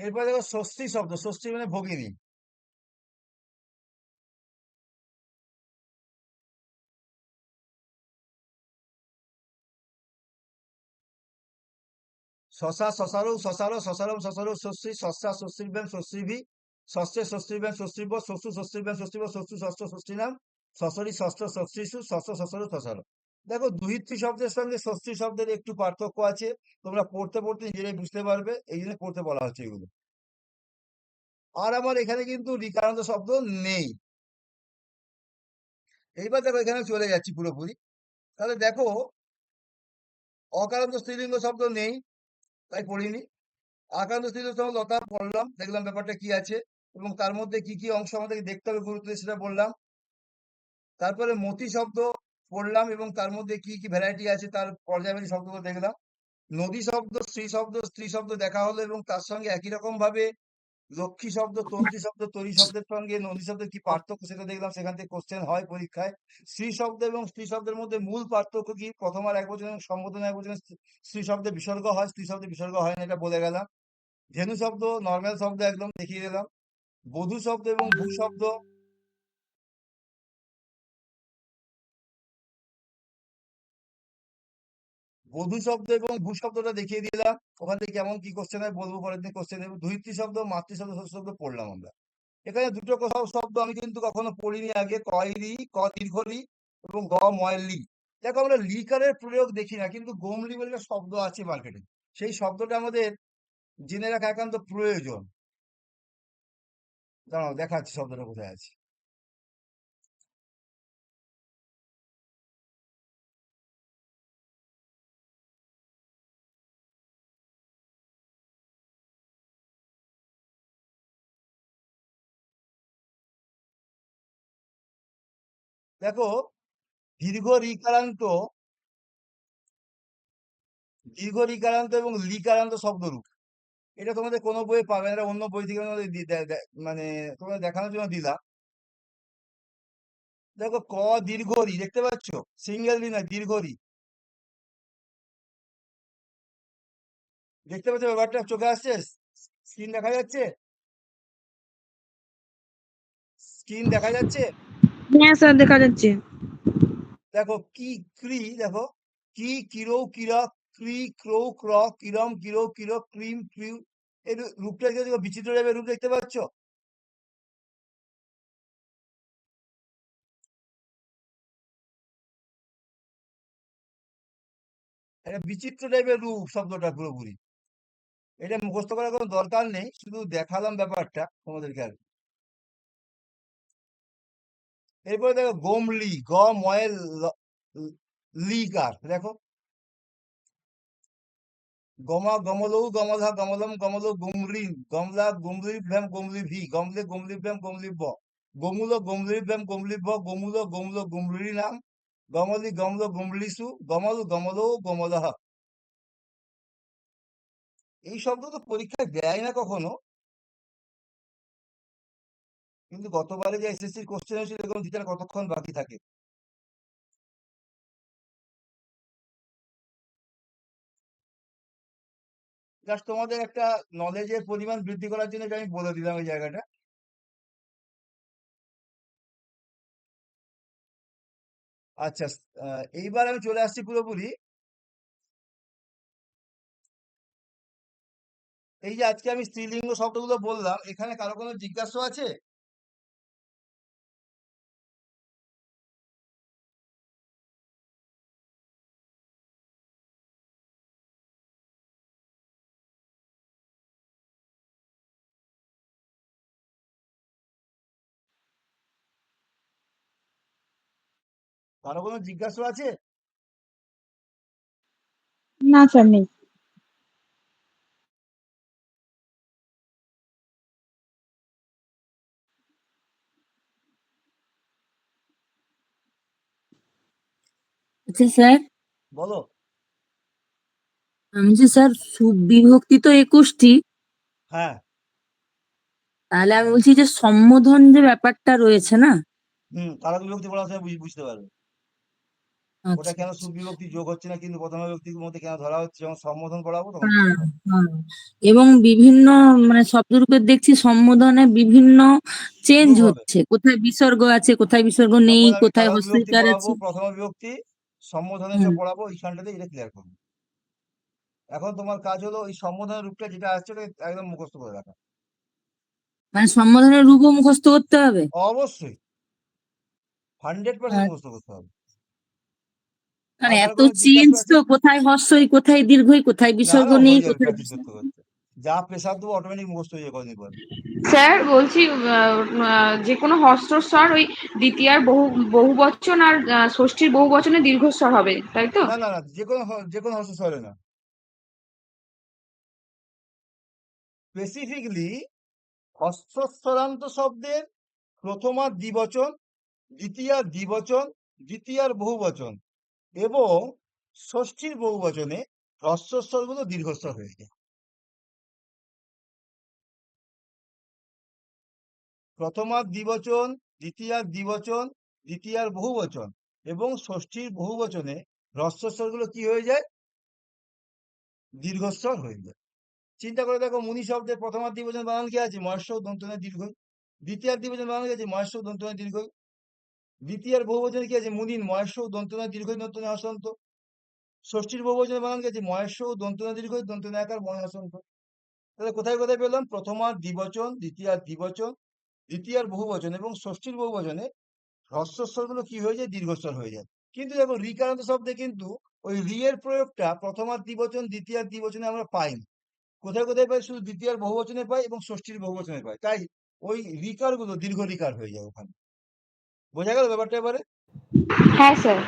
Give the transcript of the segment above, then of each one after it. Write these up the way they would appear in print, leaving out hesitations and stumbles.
এরপরে দেখো ষষ্ঠী শব্দ, ষষ্ঠী মানে ভগিনী। শশা, শশারু, শশারো, শশারম, শশারু, ষষ্ঠী, শস্যা, ষষ্ঠীর ব্যায়াম, ষষ্ঠীভি, ষষ্ঠে, ষষ্ঠীর ব্যায়াম, ষষ্ঠীব, ষষ্ঠু, ষষ্ঠীর ব্যায়াম, ষষ্ঠীব, ষষ্ঠু, ষষ্ঠ, ষষ্ঠী নাম, ষষ্ঠী, ষষ্ঠ, ষষ্ঠীষু, ষষ্ঠ, ষষ্ঠরু, ষষ্ঠর। দেখো দুহিত্রী শব্দের সঙ্গে ষষ্ঠী শব্দের একটু পার্থক্য আছে, তোমরা পড়তে পড়তে নিজেরাই বুঝতে পারবে, এই জন্য পড়তে বলা হচ্ছে এগুলো। আর আমার এখানে কিন্তু রিকারান্ত শব্দ নেই। এইবার দেখো এখানে চলে যাচ্ছি পুরোপুরি। তাহলে দেখো অকারান্ত স্ত্রীলিঙ্গ শব্দ নেই, তাই পড়িনি। আকান্ত স্ত্রীলিঙ্গ শব্দ লতা পড়লাম, দেখলাম ব্যাপারটা কি আছে এবং তার মধ্যে কি কি অংশ আমাদেরকে দেখতে হবে গুরুত্ব দিয়ে সেটা বললাম। তারপরে মতি শব্দ পড়লাম এবং তার মধ্যে কি কি ভ্যারাইটি আছে তার পর্যায়ভেদী শব্দগুলো দেখলাম। নদী শব্দ, স্ত্রী শব্দ দেখা হলো এবং তার সঙ্গে একই রকম ভাবে লক্ষ্মী শব্দ, তন্ত্রী শব্দ, তরি শব্দের সঙ্গে নদী শব্দের কি পার্থক্য সেটা দেখলাম, সেখান থেকে কোশ্চেন হয় পরীক্ষায়। স্ত্রী শব্দ এবং স্ত্রী শব্দের মধ্যে মূল পার্থক্য কি, প্রথম আর একবচন এবং সম্বোধন একবচনে স্ত্রী শব্দে বিসর্গ হয়, স্ত্রী শব্দে বিসর্গ হয় না, এটা বলে গেলাম। ধেনু শব্দ নর্মাল শব্দ একদম দেখিয়ে দিলাম। বধূ শব্দ এবং ভূ শব্দ, বধূ শব্দ এবং ভূ শব্দটা দেখিয়ে দিলাম, ওখান থেকে কেমন কি কোশ্চেন হয় বলবো, পরের দিন কোশ্চেন দেবো। ধরিত্রী শব্দ, মাতৃ শব্দ, ষষ্ঠী শব্দ পড়লাম আমরা। এখানে দুটো কোথাও শব্দ আমি কিন্তু কখনো পড়িনি আগে, কয়রি, ক দীর্ঘরি এবং গ ময়লি। দেখো আমরা লিকারের প্রয়োগ দেখি না, কিন্তু গোমলি বলে একটা শব্দ আছে মার্কেটে, সেই শব্দটা আমাদের জেনে রাখা একান্ত প্রয়োজন। দাঁড়াও দেখাচ্ছি শব্দটা কোথায় আছে। দেখো দীর্ঘ রিকারান্ত, দীর্ঘ রিকারান্ত এবং লিকারান্ত শব্দরূপ, এটা তোমাদের কোনো বইয়ে পাবে না, এটা অন্য বই থেকে তোমাদের মানে তোমাদের দেখানোর জন্য দিলাম। দেখো ক দীর্ঘ রি দেখতে পাচ্ছ, সিঙ্গেল রি না দীর্ঘ রি, দেখতে পাচ্ছ ব্যাপারটা চোখে আসছে, স্ক্রিন দেখা যাচ্ছে, স্ক্রিন দেখা যাচ্ছে। হ্যাঁ স্যার, দেখা যাচ্ছে। দেখো কি ক্রি, দেখো কি কিরো কিরা, ক্রি ক্রো ক্র, কিরম কিরো কিরো, ক্রিম ক্রিউ, এই রূপটা দেখো বিচিত্র টাইপের রূপ দেখতে পাচ্ছ। এটা বিচিত্র টাইপের রূপ শব্দটা পুরোপুরি, এটা মুখস্থ করার কোনো দরকার নেই, শুধু দেখালাম ব্যাপারটা তোমাদেরকে আর কি। এরপরে দেখো গোমলি, গ ময়েল লিকার, দেখো গমা গমলৌ গমধা গমলম গমল গুমরি, গমলা গুমলি ভ্যাম গুমলি ভি, গমলে গুমলি ভ্যাম গুমলি ব, গোমুল গুমলি ভ্যাম গুমলি ভ, গোমুল গোমল গুমরি নাম, গমলি গমল গুমলিসু, গমল গমলৌ গমলহ। এই শব্দ তো পরীক্ষায় দেয় না কখনো, কিন্তু গতবারে যে এসএসসির কোশ্চেন হয়েছিল এরকম দিতে আর কতক্ষণ বাকি থাকে। জাস্ট তোমাদের একটা নলেজের পরিমাণ বৃদ্ধি করার জন্য এটা আমি বলে দিলাম এই জায়গাটা। আচ্ছা, এইবার আমি চলে আসছি পুরোপুরি, এই যে আজকে আমি স্ত্রীলিঙ্গ শব্দগুলো বললাম, এখানে কারো কোনো জিজ্ঞাসা আছে? কারো কোনো জিজ্ঞাসা আছে? না স্যার, নেই। আচ্ছা স্যার, বলো। আমি যে স্যার সুবিভক্তি তো 21টি, হ্যাঁ। তাহলে আমি বলছি যে সম্বোধন যে ব্যাপারটা রয়েছে না, কারক বিভক্তি পড়ার সময় বুঝতে পারবে। ওটা আচ্ছা কেন আচ্ছা। সুবিভক্তি যোগ হচ্ছে না কিন্তু প্রথমা বিভক্তির মধ্যে কেন ধরা হচ্ছে, যখন সম্বোধন পড়াবো তখন হ্যাঁ হ্যাঁ। এবং বিভিন্ন মানে শব্দরূপের দেখছি সম্বোধনে বিভিন্ন চেঞ্জ রূপ হবে। হচ্ছে, কোথায় বিসর্গ আছে, কোথায় বিসর্গ নেই, যখন আমি কোথায় কারক বিভক্তি হস্যইকার পড়াবো, আছে। প্রথমা বিভক্তি সম্বোধনে হুম। সব পড়াবো, এইখানটাতে এটা ক্লিয়ার করবো। এখন তোমার কাজ হলো ওই সম্বোধনের রূপটা যেটা আসছে ওটা একদম মুখস্থ করে রাখা। মানে সম্বোধনের রূপও মুখস্থ করতে হবে। অবশ্যই 100% আর মুখস্থ করতে হবে। মানে আর কারো এত কোনো চেঞ্জ জিজ্ঞাসা আছে? তো, কোথায় হর্ষই, কোথায় দীর্ঘই, কোথায় না বিসর্গ না, নেই, হয়ে যাবে কোথায় প্র্যাকটিস বিসর্গ। করতে করতে। যা প্রেসার দেবো অটোমেটিক মুখস্থ হয়ে যাবে কদিন পরে। স্যার বলছি যে কোনো হস্রস্বর ওই দ্বিতীয়ার বহু বচন আর ষষ্ঠীর বহু বচনে দীর্ঘস্বর হবে, তাই তো? না না না, যে কোনো হস্ত স্বরে না, স্পেসিফিকলি হস্রস্বরান্ত শব্দের প্রথমার দ্বিবচন, দ্বিতীয়ার দ্বিবচন, দ্বিতীয়ার বহুবচন এবং ষষ্ঠীর বহুবচনে হ্রস্বস্বর গুলো দীর্ঘস্বর হয়ে যায়। প্রথমার দ্বিবচন, দ্বিতীয়ার দ্বিবচন, দ্বিতীয়ার বহুবচন এবং ষষ্ঠীর বহুবচনে হ্রস্বস্বর গুলো কি হয়ে যায়? দীর্ঘস্বর হয়ে যায়। চিন্তা করে দেখো, মুনি শব্দের প্রথমার দ্বিবচন বানান কি আছে? মহেশ্ব দন্তনে দীর্ঘ। দ্বিতীয়ার দ্বিবচন বানান কি আছে? মহেশ্ব দন্তনে দীর্ঘ। দ্বিতীয়ার বহুবচনে কি আছে? মুনিন মহেশ্ব দন্তনে দীর্ঘ দন্তনে হসন্ত। ষষ্ঠীর বহুবচনে বানান কি আছে? মহেশ্ব দন্তনে দীর্ঘ দন্তনে আকার ময় হসন্ত। তাহলে কোথায় কোথায় পেলাম? প্রথমার দ্বিবচন, দ্বিতীয়ার দ্বিবচন, দ্বিতীয়ার বহুবচন এবং ষষ্ঠীর বহুবচনে হ্রস্বস্বর গুলো কি হয়ে যায়? দীর্ঘস্বর হয়ে যায়। কিন্তু দেখো রিকারান্ত শব্দে কিন্তু ওই রি এর প্রয়োগটা প্রথমার দ্বিবচন, দ্বিতীয়ার দ্বিবচনে আমরা পাই না। কোথায় কোথায় পাই? শুধু দ্বিতীয়ার বহুবচনে পাই এবং ষষ্ঠীর বহুবচনে পাই। তাই ওই রিকার গুলো দীর্ঘ রিকার হয়ে যায় ওখানে। বোঝা গেল ব্যাপারটা এবারে? হ্যাঁ স্যার।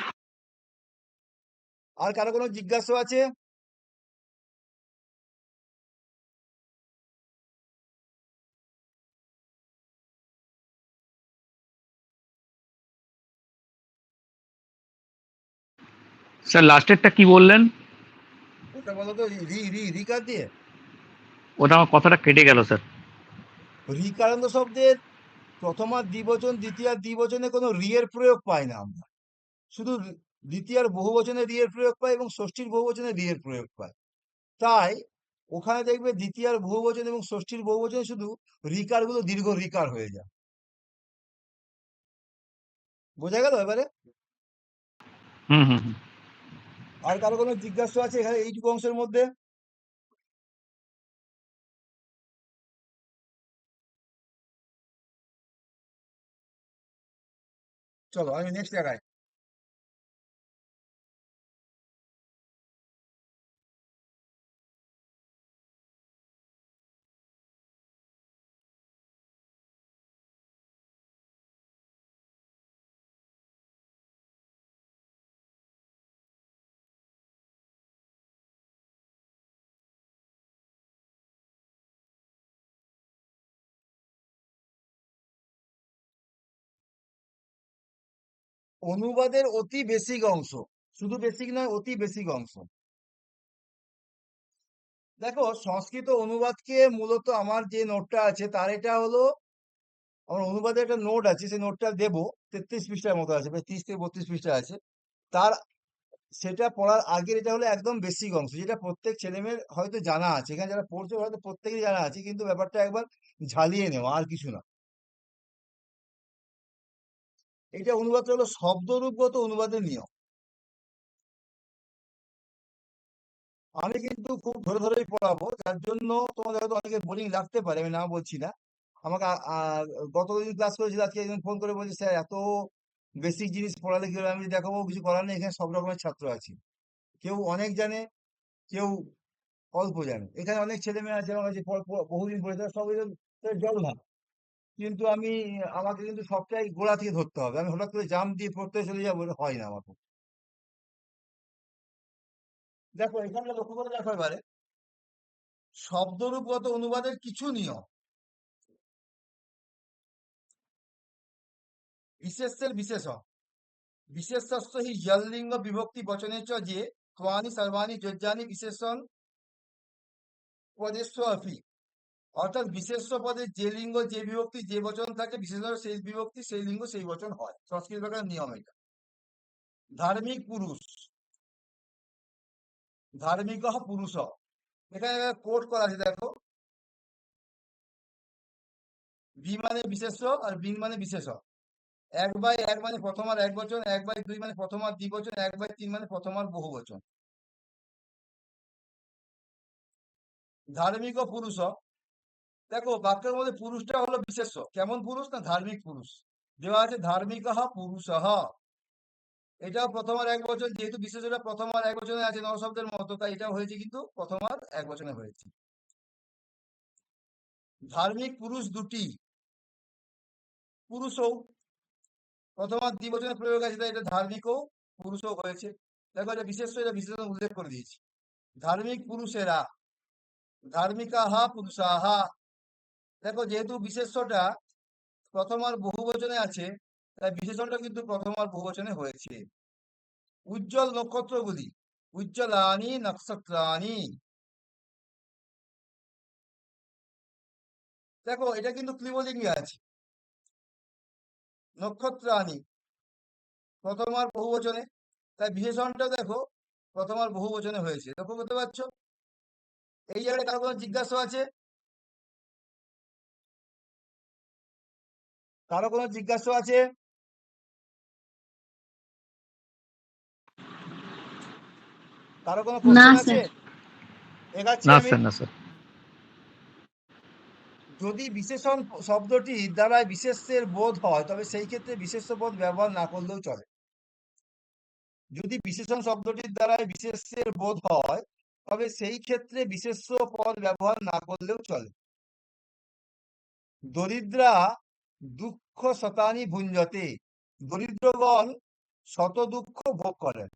আর কারো কোনো জিজ্ঞাসা আছে? স্যার লাস্টেরটা কি বললেন? ওটা বলো তো, রিকার দিয়ে। ওটা আমার কথাটা কেটে গেল স্যার। রিকারান্ত শব্দের প্রথমার দ্বিবচন, দ্বিতীয়ার দ্বিবচনে কোনো রি এর প্রয়োগ পাই না আমরা। শুধু দ্বিতীয়ার বহুবচনে রি এর প্রয়োগ পাই এবং ষষ্ঠীর বহুবচনে রি এর প্রয়োগ পাই। তাই ওখানে দেখবে দ্বিতীয়ার বহুবচন এবং ষষ্ঠীর বহুবচনে শুধু রিকার গুলো দীর্ঘ রিকার হয়ে যায়। বোঝা গেল এবারে? হুম হুম হুম। আর কারো কোনো জিজ্ঞাসা আছে এখানে এইটুকু অংশের মধ্যে? চলো আমি নেক্সট জায়গায়। অনুবাদের অতি বেসিক অংশ, শুধু বেসিক নয়, অতি বেসিক অংশ। দেখো সংস্কৃত অনুবাদকে মূলত আমার যে নোটটা আছে তার এটা হলো, আমার অনুবাদের একটা নোট আছে, সেই নোটটা দেবো। 33 পৃষ্ঠার মতো আছে, প্রায় 30 থেকে 32 পৃষ্ঠা আছে। তার সেটা পড়ার আগের এটা হলো একদম বেসিক অংশ, যেটা প্রত্যেক ছেলেমেয়ের হয়তো জানা আছে, এখানে যারা পড়ছে হয়তো প্রত্যেকেরই জানা আছে, কিন্তু ব্যাপারটা একবার ঝালিয়ে নেওয়া, আর কিছু না। এটা অনুবাদটা হলো শব্দরূপগত অনুবাদের নিয়ম। আমি কিন্তু খুব ধরে ধরেই পড়াবো, যার জন্য তোমাদের হয়তো অনেকে বোরিং লাগতে পারে, আমি না বলছি না। আমাকে গতদিন ক্লাস করেছিল, আজকে একজন ফোন করে বলছে স্যার এত বেসিক জিনিস পড়ালে কি হবে? আমি দেখাবো, কিছু করার নেই, এখানে সব রকমের ছাত্র আছে, কেউ অনেক জানে, কেউ অল্প জানে। এখানে অনেক ছেলে মেয়ে আছে আমার কাছে বহুদিন পড়ে, তারা সব জল ভাব। কিন্তু আমাকে কিন্তু সবটাই গোড়া থেকে ধরতে হবে, আমি হঠাৎ করে জাম দিয়ে পড়তে চলে যাবো, এটা হয় না আমার পক্ষে। দেখো এখানে লক্ষ্য করে দেখো এবারে, শব্দরূপগত অনুবাদের কিছু নিয়ম। বিশেষের বিশেষণ, বিশেষস্য হি যল্লিঙ্গ বিভক্তি বচনে চ যে ত্বানি সর্বাণি যোজ্যানি বিশেষণ পদেস্ব অপি। অর্থাৎ বিশেষ্য পদে যে লিঙ্গ যে বিভক্তি যে বচন থাকে, বিশেষণ সেই বিভক্তি সেই লিঙ্গ সেই বচন হয়। সংস্কৃত ভাষার নিয়ম এটা। ধার্মিক পুরুষ, ধার্মিক পুরুষ, এখানে কোট করা আছে দেখো, বি মানে বিশেষ্য আর বিং মানে বিশেষ। 1/1 মানে প্রথম আর একবচন, 1/2 মানে প্রথম আর দ্বিবচন, 1/3 মানে প্রথম আর বহুবচন। ধার্মিক পুরুষ, দেখো বাক্যের মধ্যে পুরুষটা হলো বিশেষ্য। কেমন পুরুষ? না ধার্মিক পুরুষ। দেওয়া আছে ধার্মিক পুরুষ, এটাও প্রথম আর একবচন, যেহেতু বিশেষটা প্রথম আর একবচনে আছে নরশব্দের মতো, তাই এটাও হয়েছে কিন্তু প্রথম আর একবচনে হয়েছে। ধার্মিক পুরুষ দুটি, পুরুষও প্রথম আর দ্বিবচনে প্রয়োগ আছে, তাই এটা ধার্মিকও পুরুষও হয়েছে। দেখো এটা বিশেষ্য, এটা বিশেষণ উল্লেখ করে দিয়েছি। ধার্মিক পুরুষেরা, ধার্মিকাহা পুরুষাহা, দেখো যেহেতু বিশেষ্যটা প্রথম আর বহুবচনে আছে, তাই বিশেষণটা কিন্তু প্রথম আর বহুবচনে হয়েছে। উজ্জ্বল নক্ষত্রগুলি, উজ্জ্বলানি নক্ষত্রাণি, দেখো এটা কিন্তু ক্লিবলিঙ্গে আছে। নক্ষত্রাণি প্রথম আর বহুবচনে, তাই বিশেষণটা দেখো প্রথম আর বহুবচনে হয়েছে। লক্ষ্য করতে পারছো? এই জায়গায় কারো কোনো জিজ্ঞাসা আছে? কারো কোনো জিজ্ঞাসা আছে? কারো কোনো না কোশ্চেন আছে? স্যার। এগাচ্ছি না আমি। স্যার, না স্যার। যদি বিশেষণ শব্দটি দ্বারা বিশেষ্যের বোধ হয়, তবে সেই ক্ষেত্রে বিশেষ্য পদ ব্যবহার না করলেও চলে। যদি বিশেষণ শব্দটির দ্বারা বিশেষ্যের বোধ হয়, তবে সেই ক্ষেত্রে বিশেষ্য পদ ব্যবহার না করলেও চলে। দরিদ্রা দুঃখ শতানি ভুঞ্জতে, দরিদ্রগণ শত দুঃখ ভোগ করেন।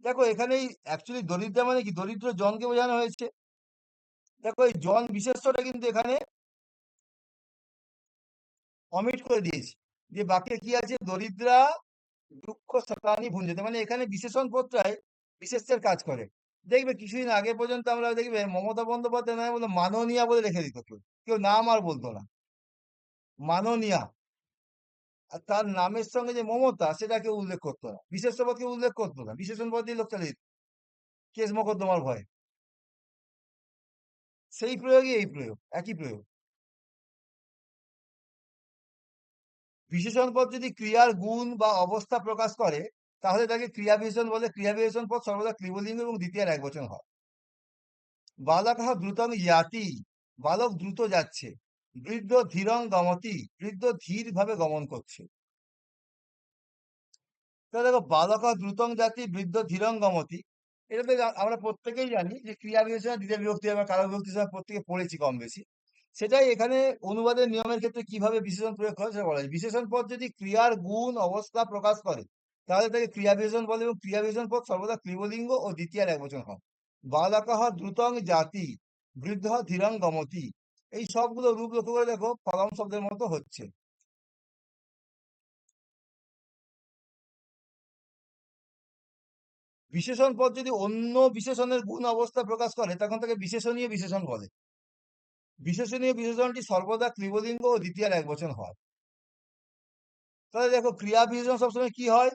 দেখো এখানেই অ্যাকচুয়ালি দরিদ্রা মানে কি? দরিদ্র জনকে বোঝানো হয়েছে। দেখো এই জন বিশেষ্যটা কিন্তু এখানে অমিট করে দিয়েছি, যে বাক্যে কি আছে? দরিদ্রা দুঃখ শতানি ভুঞ্জতে, মানে এখানে বিশেষণ পদটাই বিশেষ্যের কাজ করে। দেখবে কিছুদিন আগে পর্যন্ত আমরা দেখবে মমতা বন্দ্যোপাধ্যায় নামে বলে মাননীয়া বলে রেখে দিত, কেউ কেউ নাম আর বলতো না, মাননীয়া। আর তার নামের সঙ্গে যে মমতা, সেটা কেউ উল্লেখ করতো না, বিশেষ্য পদ কেউ উল্লেখ করতো না, বিশেষণ পদ দিয়ে লোক চালিয়ে দিত কেস মকদ্দমার ভয়ে। সেই প্রয়োগই এই প্রয়োগ, একই প্রয়োগ। বিশেষণ পদ যদি ক্রিয়ার গুণ বা অবস্থা প্রকাশ করে, তাহলে তাকে ক্রিয়া বিশেষণ বলে। ক্রিয়া বিশেষণ পদ সর্বদা ক্লিবলিঙ্গ এবং দ্বিতীয় একবচন হয়। বালকঃ দ্রুতং ইয়াতি, বালক দ্রুত যাচ্ছে। বৃদ্ধ ধীরং গমতি, বৃদ্ধ ধীর ভাবে গমন করছে। তাহলে দেখো বালকঃ দ্রুতং যাতি, বৃদ্ধ ধীরং গমতি, এটা তো আমরা প্রত্যেকেই জানি যে ক্রিয়া বিশেষণ দ্বিতীয় বিভক্তি বা কারক বিভক্তি সময় প্রত্যেকে পড়েছি কম বেশি। সেটাই এখানে অনুবাদের নিয়মের ক্ষেত্রে কিভাবে বিশেষণ প্রয়োগ করে সেটা বলা যায়। বিশেষণ পদ যদি ক্রিয়ার গুণ অবস্থা প্রকাশ করে, তাহলে তাকে ক্রিয়া বিশেষণ বলে, এবং ক্রিয়া বিশেষণ পদ সর্বদা ক্লিবলিঙ্গ ও দ্বিতীয় একবচন হয়। বালকঃ দ্রুতং জাতি, বৃদ্ধ ধীরং গমতি, এই সবগুলো রূপ লক্ষ্য করে দেখো ফলম শব্দের মতো হচ্ছে। বিশেষণ পদ যদি অন্য বিশেষণের গুণ অবস্থা প্রকাশ করে, তখন তাকে বিশেষণীয় বিশেষণ বলে। বিশেষণীয় বিশেষণটি সর্বদা ক্লিবলিঙ্গ ও দ্বিতীয় একবচন হয়। তাহলে দেখো ক্রিয়া বিশেষণ সবসময় কি হয়?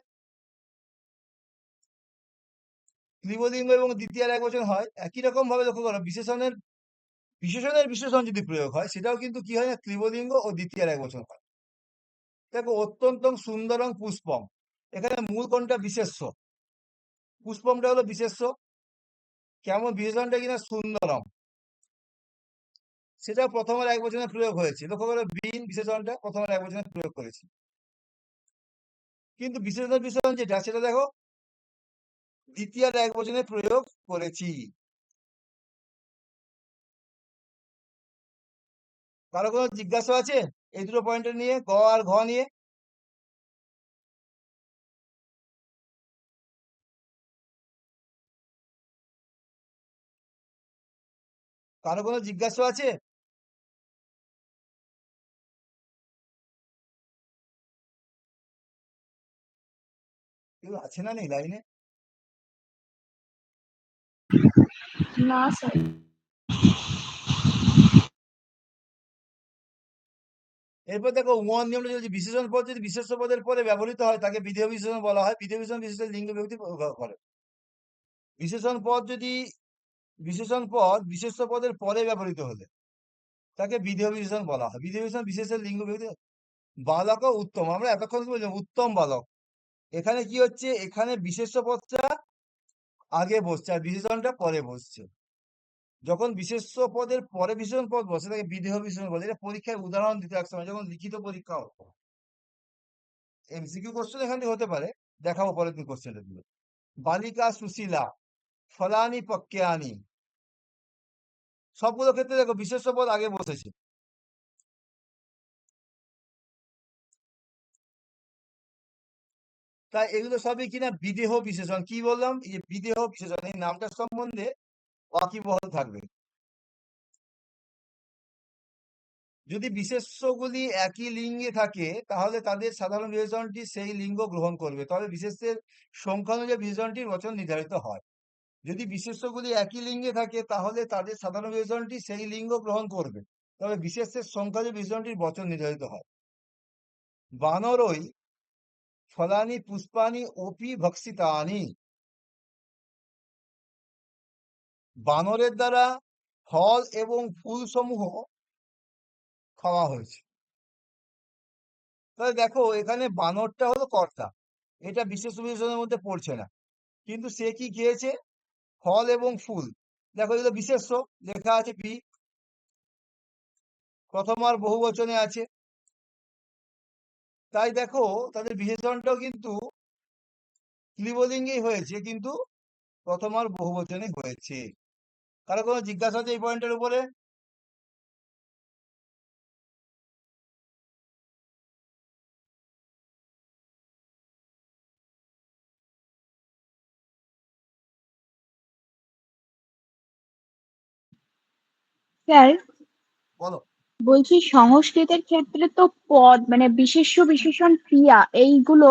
ক্লিবলিঙ্গ এবং দ্বিতীয় একবচন হয়। একই রকম ভাবে লক্ষ্য করো, বিশেষণের বিশেষণ যদি প্রয়োগ হয়, সেটাও কিন্তু কি হয় না? ক্লিবলিঙ্গ ও দ্বিতীয় একবচন হয়। দেখো অত্যন্ত সুন্দরং পুষ্পম, এখানে মূল কোনটা? বিশেষ্য। পুষ্পমটা হলো বিশেষ্য। কেমন বিশেষণটা কিনা? সুন্দরম, সেটা প্রথমের একবচনে প্রয়োগ হয়েছে। লক্ষ্য করো বিন বিশেষণটা প্রথমের একবচনে প্রয়োগ করেছি, কিন্তু বিশেষণ যেটা সেটা দেখো দ্বিতীয় একবচনে প্রয়োগ করেছি। কারো কোনো জিজ্ঞাসা আছে এই দুটো পয়েন্টের নিয়ে, গ আর ঘ নিয়ে? কারো কোনো জিজ্ঞাসা আছে? কেউ আছে না নেই লাইনে? না স্যার। এরপর দেখো উমর নিয়মটা যদি বিশেষণ পদ যদি বিশেষ্য পদের পরে ব্যবহৃত হয় তাকে বিধেয় বিশেষণ বলা হয়। বিধেয় বিশেষণ বিশেষের লিঙ্গ বিভক্তি করে। বিশেষণ পদ যদি বিশেষণ পদ বিশেষ্য পদের পরে ব্যবহৃত হলে তাকে বিধেয় বিশেষণ বলা হয়। বিধেয় বিশেষণ বিশেষের লিঙ্গ বিভক্তি। বালক ও উত্তম, আমরা এতক্ষণ কি বললাম, উত্তম বালক। এখানে কি হচ্ছে, এখানে বিশেষ্য পদটা আগে বসছে আর বিশেষণটা পরে বসছে। যখন বিশেষ্য পদের পরে বিশেষণ পদ বসে তাকে বিধেয় বিশেষণ বলে। এটা পরীক্ষায় উদাহরণ দিতে এক সময় যখন লিখিত পরীক্ষা হতো, এমসিকিউ কোশ্চেন এখান থেকে হতে পারে, দেখাবো পরের দিন কোশ্চেনটা দিবে। বালিকা সুশীলা, ফলানি পক্যানি, সবগুলো ক্ষেত্রে দেখো বিশেষ্য পদ আগে বসেছে। তাই এগুলো সবই কিনা বিদেহ বিশেষণ। কি বললাম, এই যে বিদেহ বিশেষণ, এই নামটা সম্বন্ধে ওয়াকিবহাল থাকবে। যদি বিশেষ্যগুলি একই লিঙ্গে থাকে তাহলে তাদের সাধারণ বিশেষণটি সেই লিঙ্গ গ্রহণ করবে, তবে বিশেষ্যের সংখ্যা অনুযায়ী বিশেষণটির বচন নির্ধারিত হয়। যদি বিশেষ্যগুলি একই লিঙ্গে থাকে তাহলে তাদের সাধারণ বিশেষণটি সেই লিঙ্গ গ্রহণ করবে, তবে বিশেষ্যের সংখ্যা অনুযায়ী বিশেষণটির বচন নির্ধারিত হয়। বানরই ফলানি পুষ্পানি ওপি ভক্ষিতানি, বানরের দ্বারা ফল এবং ফুল সমূহ খাওয়া হয়েছে। তাহলে দেখো এখানে বানরটা হলো কর্তা, এটা বিশেষ বিশেষণের মধ্যে পড়ছে না, কিন্তু সে কি খেয়েছে, ফল এবং ফুল। দেখো এগুলো বিশেষ্য, লেখা আছে বি, প্রথম আর বহু বচনে আছে। তাই দেখো তাদের বিশেষণটাও কিন্তু ক্লিবলিঙ্গেই হয়েছে, কিন্তু প্রথম আর বহু বচনে হয়েছে। কারো কোনো জিজ্ঞাসা আছে এই পয়েন্টের উপরে? স্যার বলো। বলছি সংস্কৃতের ক্ষেত্রে তো পদ মানে বিশেষ্য বিশেষণ ক্রিয়া এইগুলো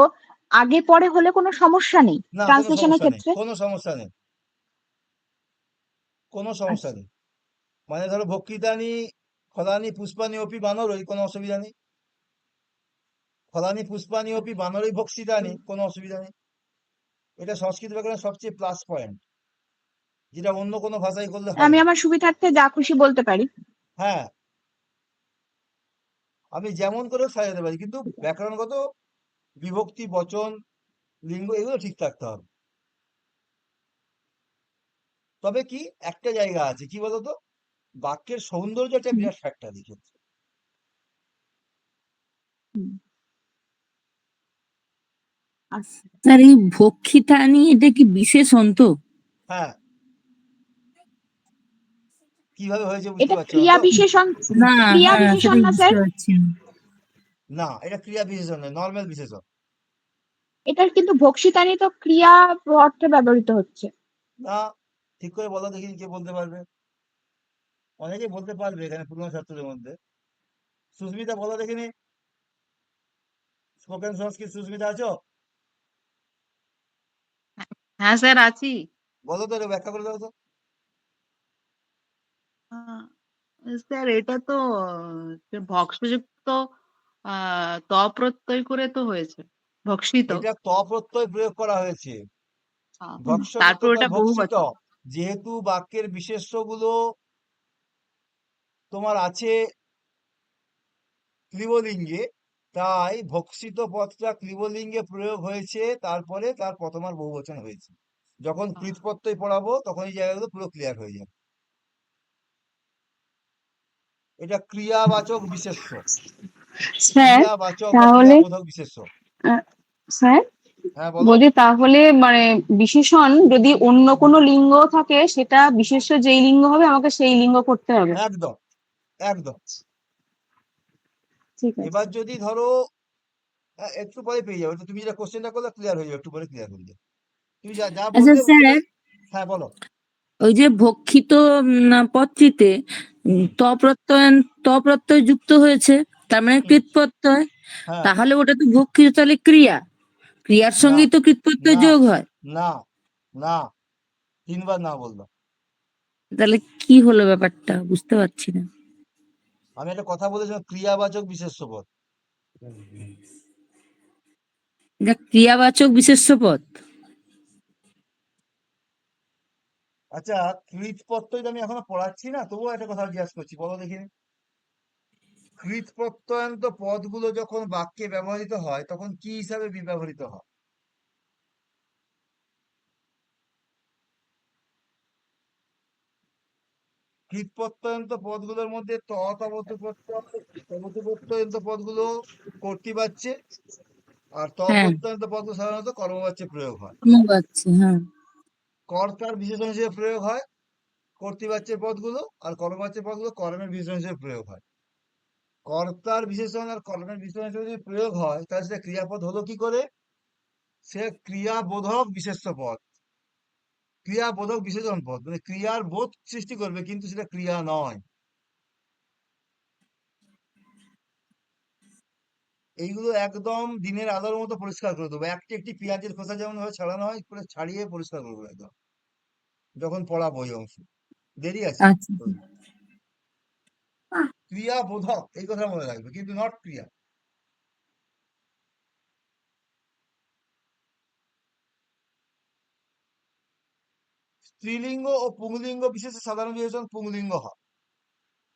আগে পরে হলে কোনো সমস্যা নেই না, কোনো ট্রান্সলেশনের সমস্যা নেই, ক্ষেত্রে? কোনো সমস্যা নেই, কোনো সমস্যা আচ্ছা। নেই। মানে ধরো ভক্ষিতানি ফলানি পুষ্পানি অপি বানরই, কোনো অসুবিধা নেই। ফলানি পুষ্পানি অপি বানরই ভক্ষিতানি, কোনো অসুবিধা নেই। এটা সংস্কৃত ব্যাকরণের সবচেয়ে প্লাস পয়েন্ট, যেটা অন্য কোনো ভাষায় করলে হয় আমি না। আমার সুবিধার্থে যা খুশি বলতে পারি। হ্যাঁ, আমি যেমন করে সাজাতে পারি, কিন্তু ব্যাকরণগত বিভক্তি বচন লিঙ্গ এগুলো ঠিক থাকতে হবে। তবে কি একটা জায়গা আছে, কি বলতো, বাক্যের সৌন্দর্য একটা হুম, বিরাট ফ্যাক্টর এক্ষেত্রে। হুম। আচ্ছা, স্যার এই ভক্ষিতানি এটা কি বিশেষণ তো? হ্যাঁ, কিভাবে হয়েছে বুঝতে এটা পারছো না ক্রিয়া তো? বিশেষণ, না, ক্রিয়া হ্যাঁ বিশেষণ সেটাই না বুঝতে স্যার? পারছি না। না, এটা ক্রিয়া বিশেষণ নয়, নর্মাল বিশেষণ। এটার কিন্তু ভক্ষিতানি তো ক্রিয়া অর্থে ব্যবহৃত হচ্ছে। না, ঠিক করে বলো দেখিনি, কে বলতে পারবে? অনেকেই বলতে পারবে এখানে পুরনো ছাত্রদের মধ্যে। সুস্মিতা বলো দেখিনি, স্পোকেন সংস্কৃত সুস্মিতা আছো? হ্যাঁ স্যার আছি। বলো তো, এটা ব্যাখ্যা করে দাও তো। আহ, স্যার এটা তো ভক্সযুক্ত ত প্রত্যয় করে তো হয়েছে ভক্ষিত। এটা ত প্রত্যয় প্রয়োগ করা হয়েছে, ভক্ষ যুক্ত তারপর পরে ওটা বহু ভক্ষিত। বচন। যেহেতু বাক্যের বিশেষ্যগুলো তোমার আছে ক্লিবলিঙ্গে, তাই ভক্ষিত পদটা ক্লিবলিঙ্গে প্রয়োগ হয়েছে, তারপরে তার প্রথমার বহুবচন হয়েছে। যখন কৃত প্রত্যয় পড়াবো তখন এই জায়গাগুলো পুরো ক্লিয়ার হয়ে যাবে। এটা ক্রিয়াবাচক বিশেষ্য, স্যার ক্রিয়াবাচক বা তাহলে ক্রিয়াবোধক বিশেষ্য। স্যার হ্যাঁ বলো। বলি তাহলে মানে বিশেষণ যদি অন্য কোনো লিঙ্গ থাকে সেটা বিশেষ্য যেই লিঙ্গ হবে আমাকে সেই লিঙ্গ করতে হবে। একদম, একদম। ঠিক আছে। এবার যদি ধরো একটু পরে পেয়ে যাবে, তো তুমি যেটা কোশ্চেনটা করলে ক্লিয়ার হয়ে যাবে, একটু পরে ক্লিয়ার হয়ে যাবে। তুমি যা যা আচ্ছা বললে বুঝতে স্যার, পেরে। হ্যাঁ বলো। ওই যে ভক্ষিত পদটিতে হুম, ত প্রত্যয় যুক্ত হয়েছে, তার মানে হুম, কৃত প্রত্যয়। হ্যাঁ। তাহলে ওটা তো ভক্ষিত, তাহলে ক্রিয়ার না, সঙ্গেই তো কৃত প্রত্যয় না, যোগ হয়। না, না, তিনবার না বললো। তাহলে কি হলো ব্যাপারটা বুঝতে পারছি না। আমি একটা কথা বলেছিলাম, ক্রিয়াবাচক বিশেষ্য পদ। এটা ক্রিয়াবাচক বিশেষ্য পদ। আচ্ছা, কৃৎপ্রত্যয় তো আমি এখনো পড়াচ্ছি না, তবুও একটা কথা জিজ্ঞাসা করছি, বলো দেখি। কৃৎপ্রত্যয়ান্ত পদগুলো যখন বাক্যে ব্যবহৃত হয় তখন কি হিসাবে ব্যবহৃত হয়? কৃৎপ্রত্যয়ান্ত পদগুলোর মধ্যে তবতু প্রত্যয়ান্ত পদগুলো কর্তৃবাচ্যে, আর হ্যাঁ, তপ্রত্যয়ান্ত পদগুলো সাধারণত কর্মবাচ্যে প্রয়োগ হয়। পাচ্ছি, হ্যাঁ। কর্তার বিশেষণ হিসেবে প্রয়োগ হয় কর্তৃবাচ্যের পদগুলো, আর কর্মবাচ্যের পদগুলো কর্মের বিশেষণ হিসেবে প্রয়োগ হয়। কর্তার বিশেষণ আর কর্মের বিশেষণ হিসেবে যদি প্রয়োগ হয় তাহলে সেটা ক্রিয়াপদ হলো কি করে? সে ক্রিয়াবোধক বিশেষ্য পদ, ক্রিয়াবোধক বিশেষণ পদ, মানে ক্রিয়ার বোধ সৃষ্টি করবে কিন্তু সেটা ক্রিয়া নয়। এইগুলো একদম দিনের আলোর মতো পরিষ্কার করে দেবো। একটি একটি পেঁয়াজের খোসা যেমন ভাবে ছাড়ানো হয় করে ছাড়িয়ে পরিষ্কার করবো একদম, যখন পড়াবো এই অংশ। দেরি আছে আচ্ছা। তো। ক্রিয়াবোধক এই কথা মনে রাখবে, কিন্তু নট ক্রিয়া। স্ত্রীলিঙ্গ ও পুংলিঙ্গ বিশেষে সাধারণ বিশেষণ পুংলিঙ্গ হয়।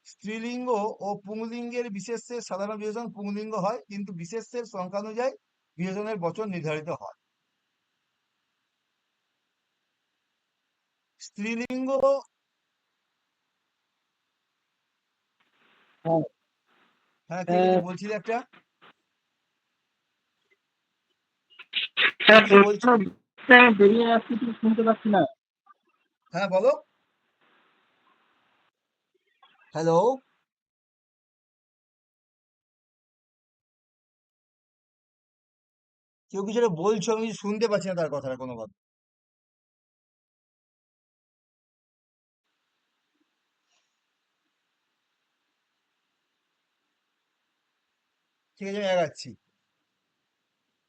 স্ত্রীলিঙ্গ ও পুংলিঙ্গের বিশেষে সাধারণ বিশেষণ পুংলিঙ্গ হয়, কিন্তু বিশেষের সংখ্যা অনুযায়ী বিশেষণের বচন নির্ধারিত হয়। স্ত্রীলিঙ্গ, হ্যাঁ কে কিছু বলছিলে একটা, কে কিছু বলছি, বেরিয়ে আসছি, কিছু শুনতে পাচ্ছি না। হ্যাঁ বলো। হ্যালো, কেউ কিছু একটা বলছো, আমি কিছু শুনতে পাচ্ছি না তার কথাটা, কোনো কথা। ঠিক আছে, আমি এগাচ্ছি।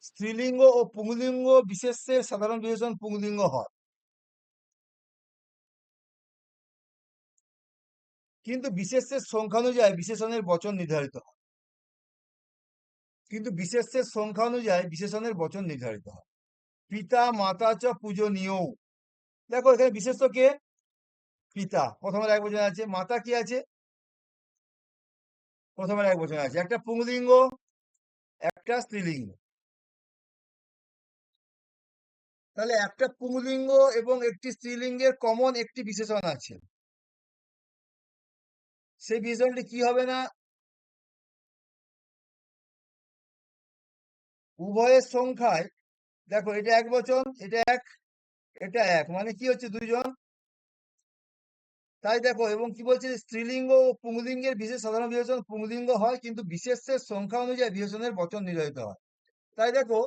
স্ত্রীলিঙ্গ ও পুংলিঙ্গ বিশেষের সাধারণ বিশেষণ পুংলিঙ্গ হয়, কিন্তু বিশেষের সংখ্যা অনুযায়ী বিশেষণের বচন নির্ধারিত হয়। কিন্তু বিশেষের সংখ্যা অনুযায়ী বিশেষণের বচন নির্ধারিত হয়। পিতা মাতা চ পূজনীয়, দেখো এখানে বিশেষ্য কে? পিতা প্রথমের এক বচন আছে, মাতা কি আছে? প্রথমের এক বচন আছে, একটা পুংলিঙ্গ একটা স্ত্রীলিঙ্গ। তাহলে একটা পুংলিঙ্গ এবং একটি স্ত্রীলিঙ্গের কমন একটি বিশেষণ আছে, সেই বিশেষণটি কি হবে না, উভয়ের সংখ্যায়, দেখো এটা এক বচন, এটা এক, এটা এক, মানে কি হচ্ছে দুইজন। তাই দেখো, এবং কি বলছে, স্ত্রীলিঙ্গ ও পুংলিঙ্গের বিশেষ সাধারণ বিশেষণ পুংলিঙ্গ হয়, কিন্তু বিশেষের সংখ্যা অনুযায়ী বিশেষণের বচন নির্ধারিত হয়। তাই দেখো,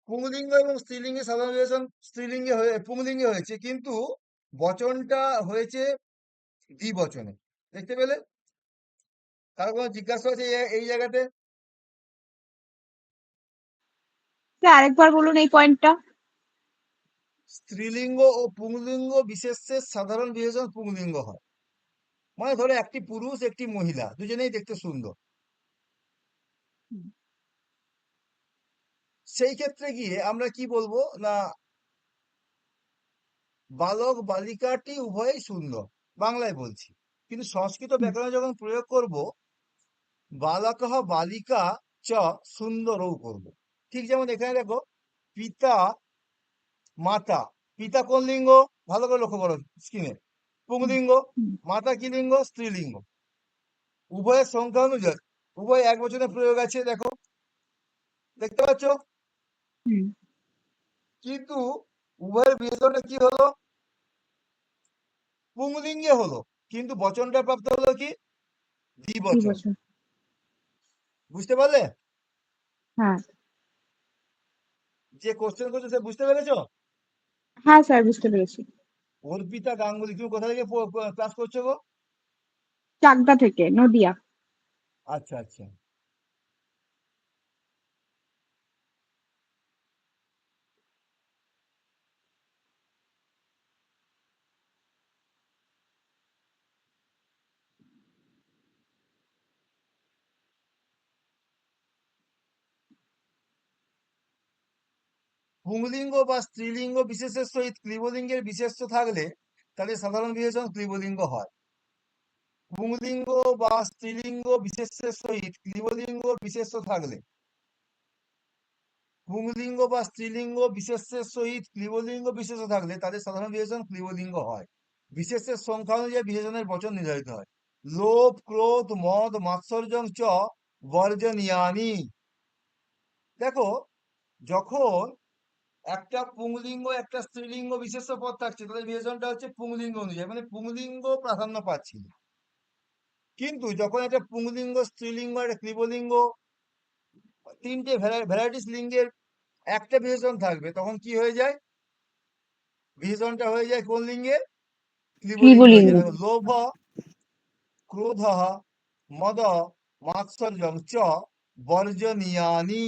পুংলিঙ্গ এবং স্ত্রীলিঙ্গের সাধারণ বিশেষণ স্ত্রীলিঙ্গে হয়ে পুংলিঙ্গে হয়েছে, কিন্তু বচনটা হয়েছে দ্বিবচনে। দেখতে পেলে? কারো কোনো জিজ্ঞাসা আছে এই জায়গাতে? স্যার আরেকবার বলুন এই পয়েন্টটা। স্ত্রীলিঙ্গ ও পুংলিঙ্গ বিশেষের সাধারণ বিশেষণ পুংলিঙ্গ হয়, মানে ধরো একটি পুরুষ একটি মহিলা দুজনেই দেখতে সুন্দর, সেই ক্ষেত্রে গিয়ে আমরা কি বলবো না, বালক বালিকাটি উভয়ই সুন্দর, বাংলায় বলছি। কিন্তু সংস্কৃত ব্যাকরণে যখন প্রয়োগ করব, বালকঃ বালিকা চ সুন্দরও করব। ঠিক যেমন এখানে দেখো, পিতা মাতা, পিতা কোন লিঙ্গ? ভালো করে লক্ষ্য করো স্ক্রিনে, পুংলিঙ্গ। মাতা কি লিঙ্গ? স্ত্রীলিঙ্গ। উভয়ের সংখ্যা অনুযায়ী উভয় এক বচনে প্রয়োগ আছে, দেখো দেখতে পাচ্ছ, কিন্তু উভয়ের বিশেষণে কি হলো, পুংলিঙ্গে হলো, কিন্তু বচনটা প্রাপ্ত হলো কি, দ্বিবচন। বছর। বুঝতে পারলে? হ্যাঁ, যে কোশ্চেন করছে সে বুঝতে পেরেছো? হ্যাঁ স্যার বুঝতে পেরেছি। অর্পিতা গাঙ্গুলি, তুমি কোথা থেকে ক্লাস করছো গো? চাকদা থেকে, নদিয়া। আচ্ছা আচ্ছা। পুংলিঙ্গ বা স্ত্রীলিঙ্গ বিশেষের সহিত ক্লীবলিঙ্গের বিশেষ্য থাকলে তাহলে সাধারণ বিশেষণ ক্লীবলিঙ্গ হয়। পুংলিঙ্গ বা স্ত্রীলিঙ্গ বিশেষের সহিত ক্লীবলিঙ্গ বিশেষ্য থাকলে, পুংলিঙ্গ বা স্ত্রীলিঙ্গ বিশেষের সহিত ক্লীবলিঙ্গ বিশেষ্য থাকলে তাদের সাধারণ বিশেষণ ক্লীবলিঙ্গ হয়। বিশেষের সংখ্যা অনুযায়ী বিশেষণের বচন নির্ধারিত হয়। লোভ, ক্রোধ, মদ, মাৎসর্যং চ বর্জনীয়ানি। দেখো, যখন একটা পুংলিঙ্গ একটা স্ত্রীলিঙ্গ বিশেষ্য পদ থাকছে তাদের বিশেষণটা হচ্ছে পুংলিঙ্গ অনুযায়ী, মানে পুংলিঙ্গ প্রাধান্য পাচ্ছিল। কিন্তু যখন একটা পুংলিঙ্গ, স্ত্রীলিঙ্গ, একটা ক্লীবলিঙ্গ, তিনটে ভ্যারাইটিস লিঙ্গের একটা বিশেষণ থাকবে, তখন কি হয়ে যায়? বিশেষণটা হয়ে যায় কোন লিঙ্গের? ক্লীবলিঙ্গ হয়ে ক্লীবলিঙ্গ। যায়। দেখো, লোভ, ক্রোধ, মদ, মাৎসর্যং চ বর্জনীয়ানি।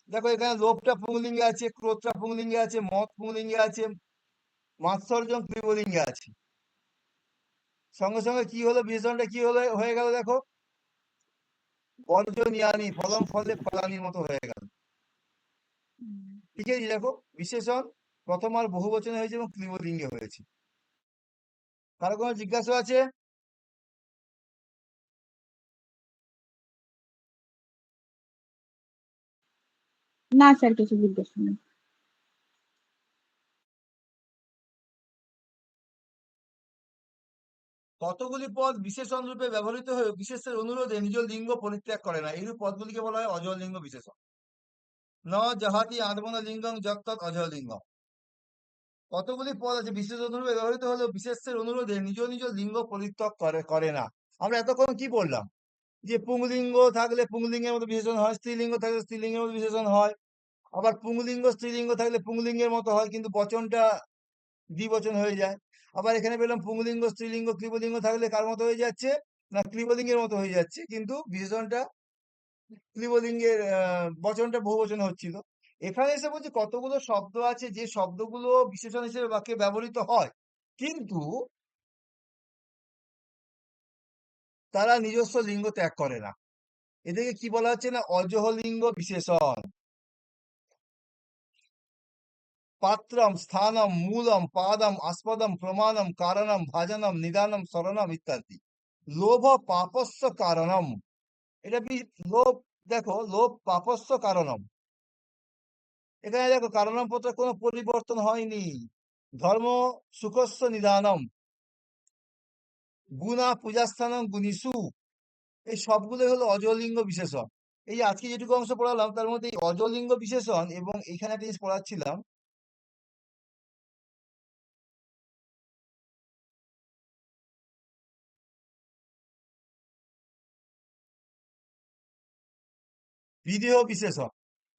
দেখো, এখানে লোভটা পুংলিঙ্গে আছে, ক্রোধটা পুংলিঙ্গে আছে, মদ পুংলিঙ্গে আছে, মাৎসর্যং ক্লীবলিঙ্গে আছে। সঙ্গে সঙ্গে কি হলো? বিশেষণটা কি হলো, হয়ে গেল? দেখো, বর্জনীয়ানি, ফলম ফলে ফলানির মতো হয়ে গেল। ঠিক আছে, দেখো, বিশেষণ প্রথম আর বহুবচনে হয়েছে এবং ক্লীবলিঙ্গে হয়েছে। কারো কোনো জিজ্ঞাসা আছে? না স্যার, কিছু জিজ্ঞাসা নেই। কতগুলি পদ বিশেষণ রূপে ব্যবহৃত হয়ে বিশেষের অনুরোধে নিজ লিঙ্গ পরিত্যাগ করে না, এইরূপ পদগুলিকে বলা হয় অজয় লিঙ্গ বিশেষণ। ন জাহাতি আদমন লিঙ্গং যত্তৎ অজয় লিঙ্গ। কতগুলি পদ আছে বিশেষ অনুরূপে ব্যবহৃত হলেও বিশেষের অনুরোধে নিজ নিজ লিঙ্গ পরিত্যাগ করে না। আমরা এতক্ষণ কি বললাম? যে পুংলিঙ্গ থাকলে পুংলিঙ্গের মতো বিশেষণ হয়, স্ত্রীলিঙ্গ থাকলে স্ত্রীলিঙ্গের মতো বিশেষণ হয়, আবার পুংলিঙ্গ স্ত্রীলিঙ্গ থাকলে পুংলিঙ্গের মতো হয়, কিন্তু বচনটা দ্বিবচন হয়ে যায়। আবার এখানে পেলাম পুংলিঙ্গ, স্ত্রীলিঙ্গ, ক্লীবলিঙ্গ থাকলে কার মতো হয়ে যাচ্ছে? না, ক্লীবলিঙ্গের মতো হয়ে যাচ্ছে, কিন্তু বিশেষণটা ক্লীবলিঙ্গের, বচনটা বহুবচন হচ্ছিল। এখানে এসে বলছে কতগুলো শব্দ আছে যে শব্দগুলো বিশেষণ হিসেবে বাক্যে ব্যবহৃত হয়, কিন্তু তারা নিজস্ব লিঙ্গ ত্যাগ করে না। এদেরকে কি বলা হচ্ছে? না, অজহ লিঙ্গ বিশেষণ। পাত্রম, স্থানম, মূলম, পাদম, আস্পদম, প্রমাণম, কারণম, ভাজনম, নিদানম, শরণম ইত্যাদি। লোভ পাপস্য কারণম। এটা লোভ, দেখো, লোভ পাপস্য কারণম। এখানে দেখো, কারণম পত্রে কোনো পরিবর্তন হয়নি। ধর্ম সুখস্য নিদানম, গুণা পূজাস্থানম গুণিসু। এই সবগুলোই হলো অজলিঙ্গ বিশেষণ। এই যে আজকে যেটুকু অংশ পড়ালাম তার মধ্যে এই অজলিঙ্গ বিশেষণ এবং এখানে একটা জিনিস পড়াচ্ছিলাম, বিদেহ বিশেষণ।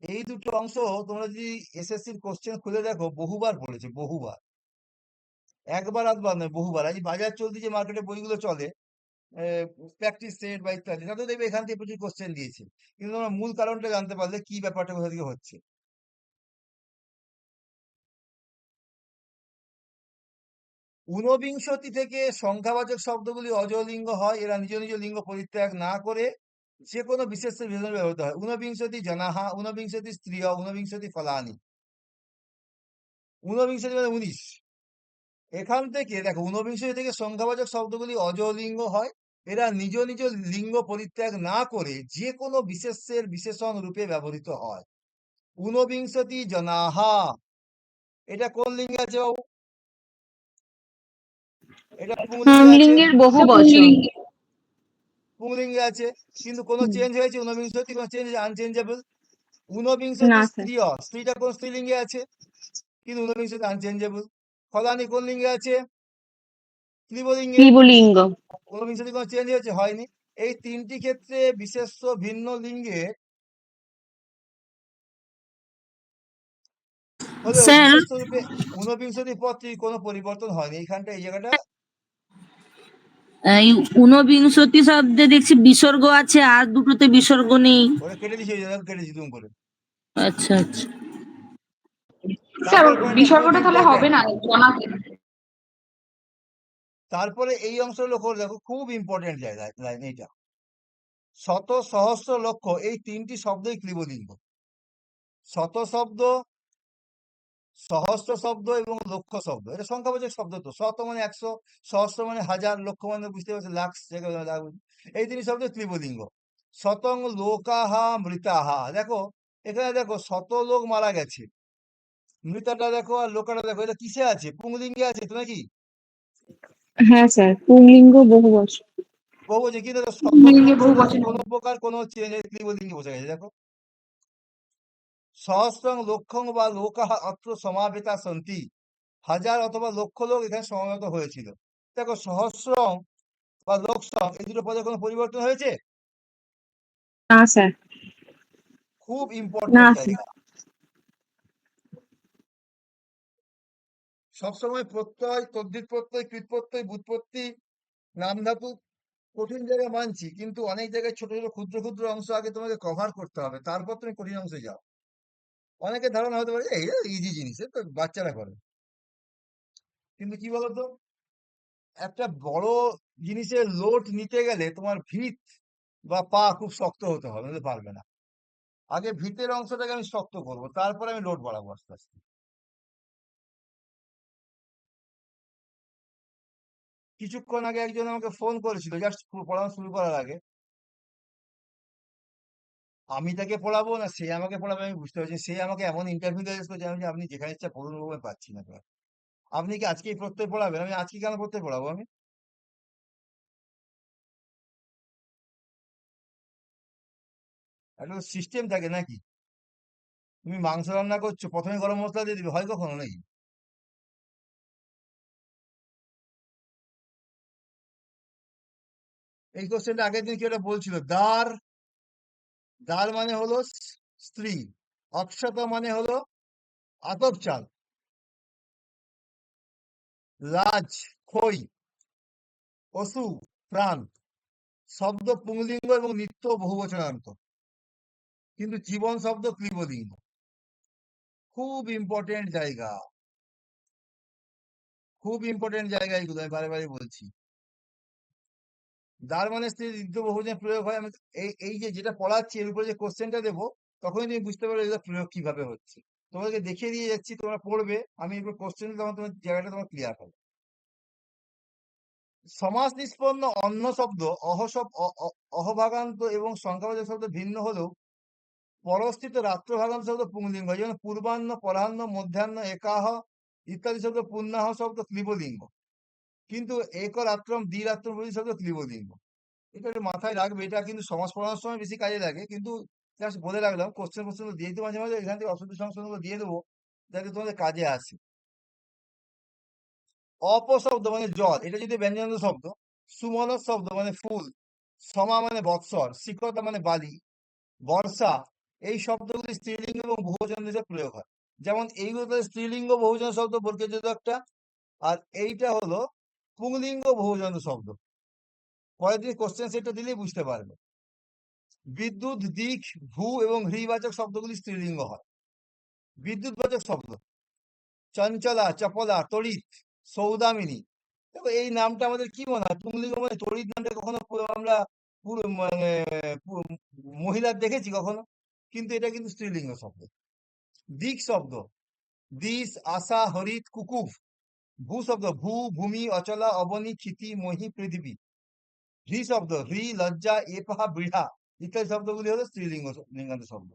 এই দুটো অংশ তোমরা যদি এসএসসির কোশ্চেন খুলে দেখো, বহুবার পড়েছে, বহুবার, একবার আধবার নয়, বহুবার। আজ বাজার চলতি যে মার্কেটে বইগুলো চলে, প্র্যাকটিস সেট বা ইত্যাদি, তাতে দেখবে এখান থেকে প্রচুর কোশ্চেন দিয়েছে, কিন্তু তোমরা মূল কারণটা জানতে পারলে কি ব্যাপারটা কোথা থেকে হচ্ছে। ঊনবিংশতি থেকে সংখ্যাবাচক শব্দগুলি অজলিঙ্গ হয়, এরা নিজ নিজ লিঙ্গ পরিত্যাগ না করে যে কোনো বিশেষের বিশেষণ ব্যবহৃত হয়। ঊনবিংশতি জনাহা, ঊনবিংশতি স্ত্রিয়, ঊনবিংশতি ফলানি। ঊনবিংশতি মানে 19। এখান থেকে দেখো, ঊনবিংশতি থেকে সংখ্যাবাচক শব্দগুলি অজলিঙ্গ হয়, এরা নিজ নিজ লিঙ্গ পরিত্যাগ না করে যে কোনো বিশেষের বিশেষণ রূপে ব্যবহৃত হয়। ঊনবিংশতি জনাহা, এটা কোন লিঙ্গে আছে বাবু? এটা পুংলিঙ্গে আছে। পুংলিঙ্গের বহু বচন। পুংলিঙ্গে আছে, কিন্তু কোনো চেঞ্জ হয়েছে? ঊনবিংশতি কোনো চেঞ্জ হয়েছে? আনচেঞ্জেবল। না ঊনবিংশতি স্যার। স্ত্রিয়, স্ত্রীটা কোন স্ত্রীলিঙ্গে আছে? কিন্তু ঊনবিংশতি আনচেঞ্জেবল। ফলানি কোন লিঙ্গে আছে? ক্লীবলিঙ্গে। ক্লীবলিঙ্গ। ঊনবিংশতি কোনো চেঞ্জ হয়েছে? হয়নি। এই তিনটি ক্ষেত্রে বিশেষ্য ভিন্ন লিঙ্গে হলেও স্যার, বিশেষ্য রূপে ঊনবিংশতি পদটি কোনো পরিবর্তন হয়নি। এইখানটা, এই জায়গাটা এই ঊনবিংশতি শব্দে দেখছি বিসর্গ আছে, আর দুটোতে বিসর্গ নেই। ওরা কেটে দিয়েছে, ওই জায়গাটা কেটে দিতুম করে। আচ্ছা আচ্ছা। স্যার তারপরে পয়েন্টটা খুব বিসর্গটা তাহলে হবে ইম্পর্টেন্ট। না জনাতে। তারপরে এই অংশগুলো করে দেখো, খুব ইম্পর্টেন্ট জায়গা লাইন এইটা। শত, সহস্র, লক্ষ, এই তিনটি শব্দই ক্লীবলিঙ্গ। শত শব্দ সহস্র শব্দ এবং লক্ষ শব্দ, এটা সংখ্যাবাচক শব্দ। তো শত মানে 100, সহস্র মানে 1000, লক্ষ মানে বুঝতে পারছো লাখ, এই তিনটি শব্দ ক্লিবলিঙ্গ। শতং লোকাহা মৃতাহা, দেখো এখানে দেখো শত লোক মারা গেছে, মৃতাটা দেখো আর লোকাটা দেখো, এটা কিসে আছে? পুংলিঙ্গে আছে তো নাকি? হ্যাঁ স্যার, পুংলিঙ্গ বহুবচন। বহুবচন, কিন্তু দেখো শত পুংলিঙ্গে বহু পুংলিঙ্গে বচন কোনো প্রকার কোনো ক্লিবলিঙ্গে বোঝা গেছে, দেখো। সহস্রং লক্ষং বা লোকাহ অত্র সমাবেতা সন্তি, হাজার অথবা লক্ষ লোক এখানে সমাবেত হয়েছিল। দেখো সহস্রং বা লোকসং এই দুটো পদে কোনো পরিবর্তন হয়েছে? না স্যার। খুব না ইম্পর্টেন্ট স্যার। জায়গা। সবসময় প্রত্যয়, তদ্ধিত প্রত্যয়, কৃত প্রত্যয়, বুৎপত্তি, নাম ধাতু কঠিন জায়গা মানছি, কিন্তু অনেক জায়গায় ছোট ছোট ক্ষুদ্র ক্ষুদ্র অংশ আগে তোমাকে কভার করতে হবে, তারপর তুমি কঠিন অংশে যাও। অনেকের ধারণা হতে পারে এই ইজি জিনিস, এ তো বাচ্চারা করে, কিন্তু কি বলতো, একটা বড় জিনিসের লোড নিতে গেলে তোমার ভিত বা পা খুব শক্ত হতে হবে, নাহলে পারবে না। আগে ভিতের অংশটাকে আমি শক্ত করবো, তারপরে আমি লোড বাড়াবো আস্তে আস্তে। কিছুক্ষণ আগে একজন আমাকে ফোন করেছিল, জাস্ট পড়ানো শুরু করার আগে। আমি তাকে পড়াবো না সে আমাকে পড়াবে, আমি বুঝতে পারছি। সে আমাকে এমন ইন্টারভিউ দিয়ে করছে, আমি যে আপনি যেখানে ইচ্ছা পড়ুন, আমি পাচ্ছি না ক্লাস। আপনি কি আজকেই প্রত্যয় পড়াবেন? আমি আজকে কেন প্রত্যয় পড়াবো আমি? একটা সিস্টেম থাকে নাকি? তুমি মাংস রান্না করছো, প্রথমে গরম মশলা দিয়ে দিবে, হয় কখনো নাকি? এই কোশ্চেনটা আগের দিন কেউ একটা বলছিল, দার, দার মানে হলো স্ত্রী, অক্ষতা মানে হলো আতপ চাল, লাজ খই, অসু প্রাণ, শব্দ পুংলিঙ্গ এবং নিত্য বহুবচনান্ত, কিন্তু জীবন শব্দ ক্লিবলিঙ্গ। খুব ইম্পর্টেন্ট জায়গা, খুব ইম্পর্টেন্ট জায়গা, এগুলো আমি বারে বারে বলছি। দার মানে স্ত্রী, নিত্য বহুবচন প্রয়োগ হয়। আমি এই যে যেটা পড়াচ্ছি এর উপরে যে কোশ্চেনটা দেবো, তখনই তুমি বুঝতে পারবে এগুলো প্রয়োগ কিভাবে হচ্ছে। তোমাদেরকে দেখিয়ে দিয়ে যাচ্ছি, তোমরা পড়বে, আমি এবার কোশ্চেন তখন তোমার জায়গাটা তোমার ক্লিয়ার হবে। সমাস নিষ্পন্ন অন্য শব্দ অহভাগান্ত এবং সংখ্যাবাচক শব্দ ভিন্ন হলেও পরস্থিত রাত্র ভাগান্ত শব্দ পুংলিঙ্গ, যেমন পূর্বাহ্ন, পরাহ্ন, মধ্যাহ্ন, একাহ ইত্যাদি শব্দ পুণ্যাহ শব্দ ক্লিবলিঙ্গ, কিন্তু এক রাত্রম দ্বিরাত্রম প্রভৃতি শব্দ ক্লিবলিঙ্গ। এটা একটু মাথায় রাখবে, এটা কিন্তু সমাজ পড়ানোর সময় বেশি কাজে লাগে, কিন্তু জাস্ট বলে রাখলাম। কোশ্চেন দিয়ে দিতে মাঝে মাঝে এখান থেকে অসুবিধা সংশোধনগুলো দিয়ে দেবো, যাতে তোমাদের কাজে আসে। অপশব্দ মানে জল, এটা যদি ব্যঞ্জন শব্দ। সুমন শব্দ মানে ফুল, সমা মানে বৎসর, শিখতা মানে বালি, বর্ষা, এই শব্দগুলি স্ত্রীলিঙ্গ এবং বহুবচন হিসেবে প্রয়োগ হয়। যেমন এইগুলো স্ত্রীলিঙ্গ বহুবচন শব্দ, বর্গীয় একটা, আর এইটা হলো পুংলিঙ্গ বহুবচন শব্দ। পরের দিন কোশ্চেন সেটটা দিলেই বুঝতে পারবে। বিদ্যুৎ, দিক, ভূ এবং হ্রিবাচক শব্দগুলি স্ত্রীলিঙ্গ হয়। বিদ্যুৎবাচক শব্দ চঞ্চলা, চপলা, তড়িৎ, সৌদামিনী। দেখো এই নামটা আমাদের কি মনে হয়, পুংলিঙ্গ মানে তড়িৎ নামটা কখনো আমরা পুরো মানে মহিলার দেখেছি কখনো? কিন্তু এটা কিন্তু স্ত্রীলিঙ্গ শব্দ। দিক শব্দ দিশ, আশা, হরিত, কুকুব। ভূ শব্দ ভূ, ভূমি, অচলা, অবনী, ক্ষিতি, মহি, পৃথিবী। হ্রি শব্দ হ্রি, লজ্জা, এপাহা, বৃহা ইত্যাদি শব্দগুলি হলো স্ত্রীলিঙ্গ লিঙ্গান্ত শব্দ।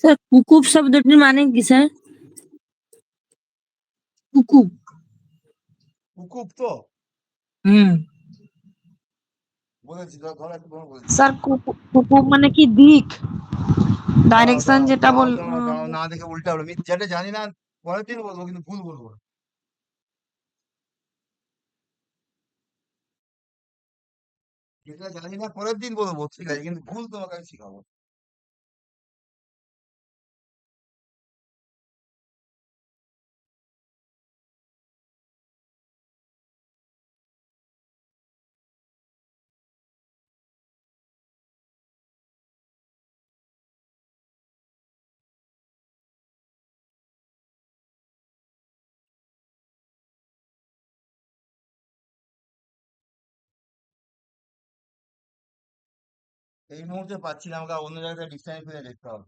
স্যার কুকুব শব্দটির মানে কি স্যার? কুকুব। কুকুব তো হুম। বলেছি, ধরো একটু তোমায় বলছি। স্যার কুকুব মানে কি দিক, দাঁড়াও ডাইরেকশন দাঁড়াও যেটা দাঁড়াও বল। দাঁড়াও দাঁড়াও, না দেখে উল্টা বলো। আমি যেটা জানি না পরের দিন বলবো, কিন্তু ভুল বলবো না। যেটা জানি না পরের দিন বলবো, ঠিক আছে, কিন্তু ভুল তোমাকে আমি শিখাবো। এই মুহূর্তে পাচ্ছি না, আমাকে অন্য জায়গায় ডিকশনারি খুঁজে দেখতে হবে।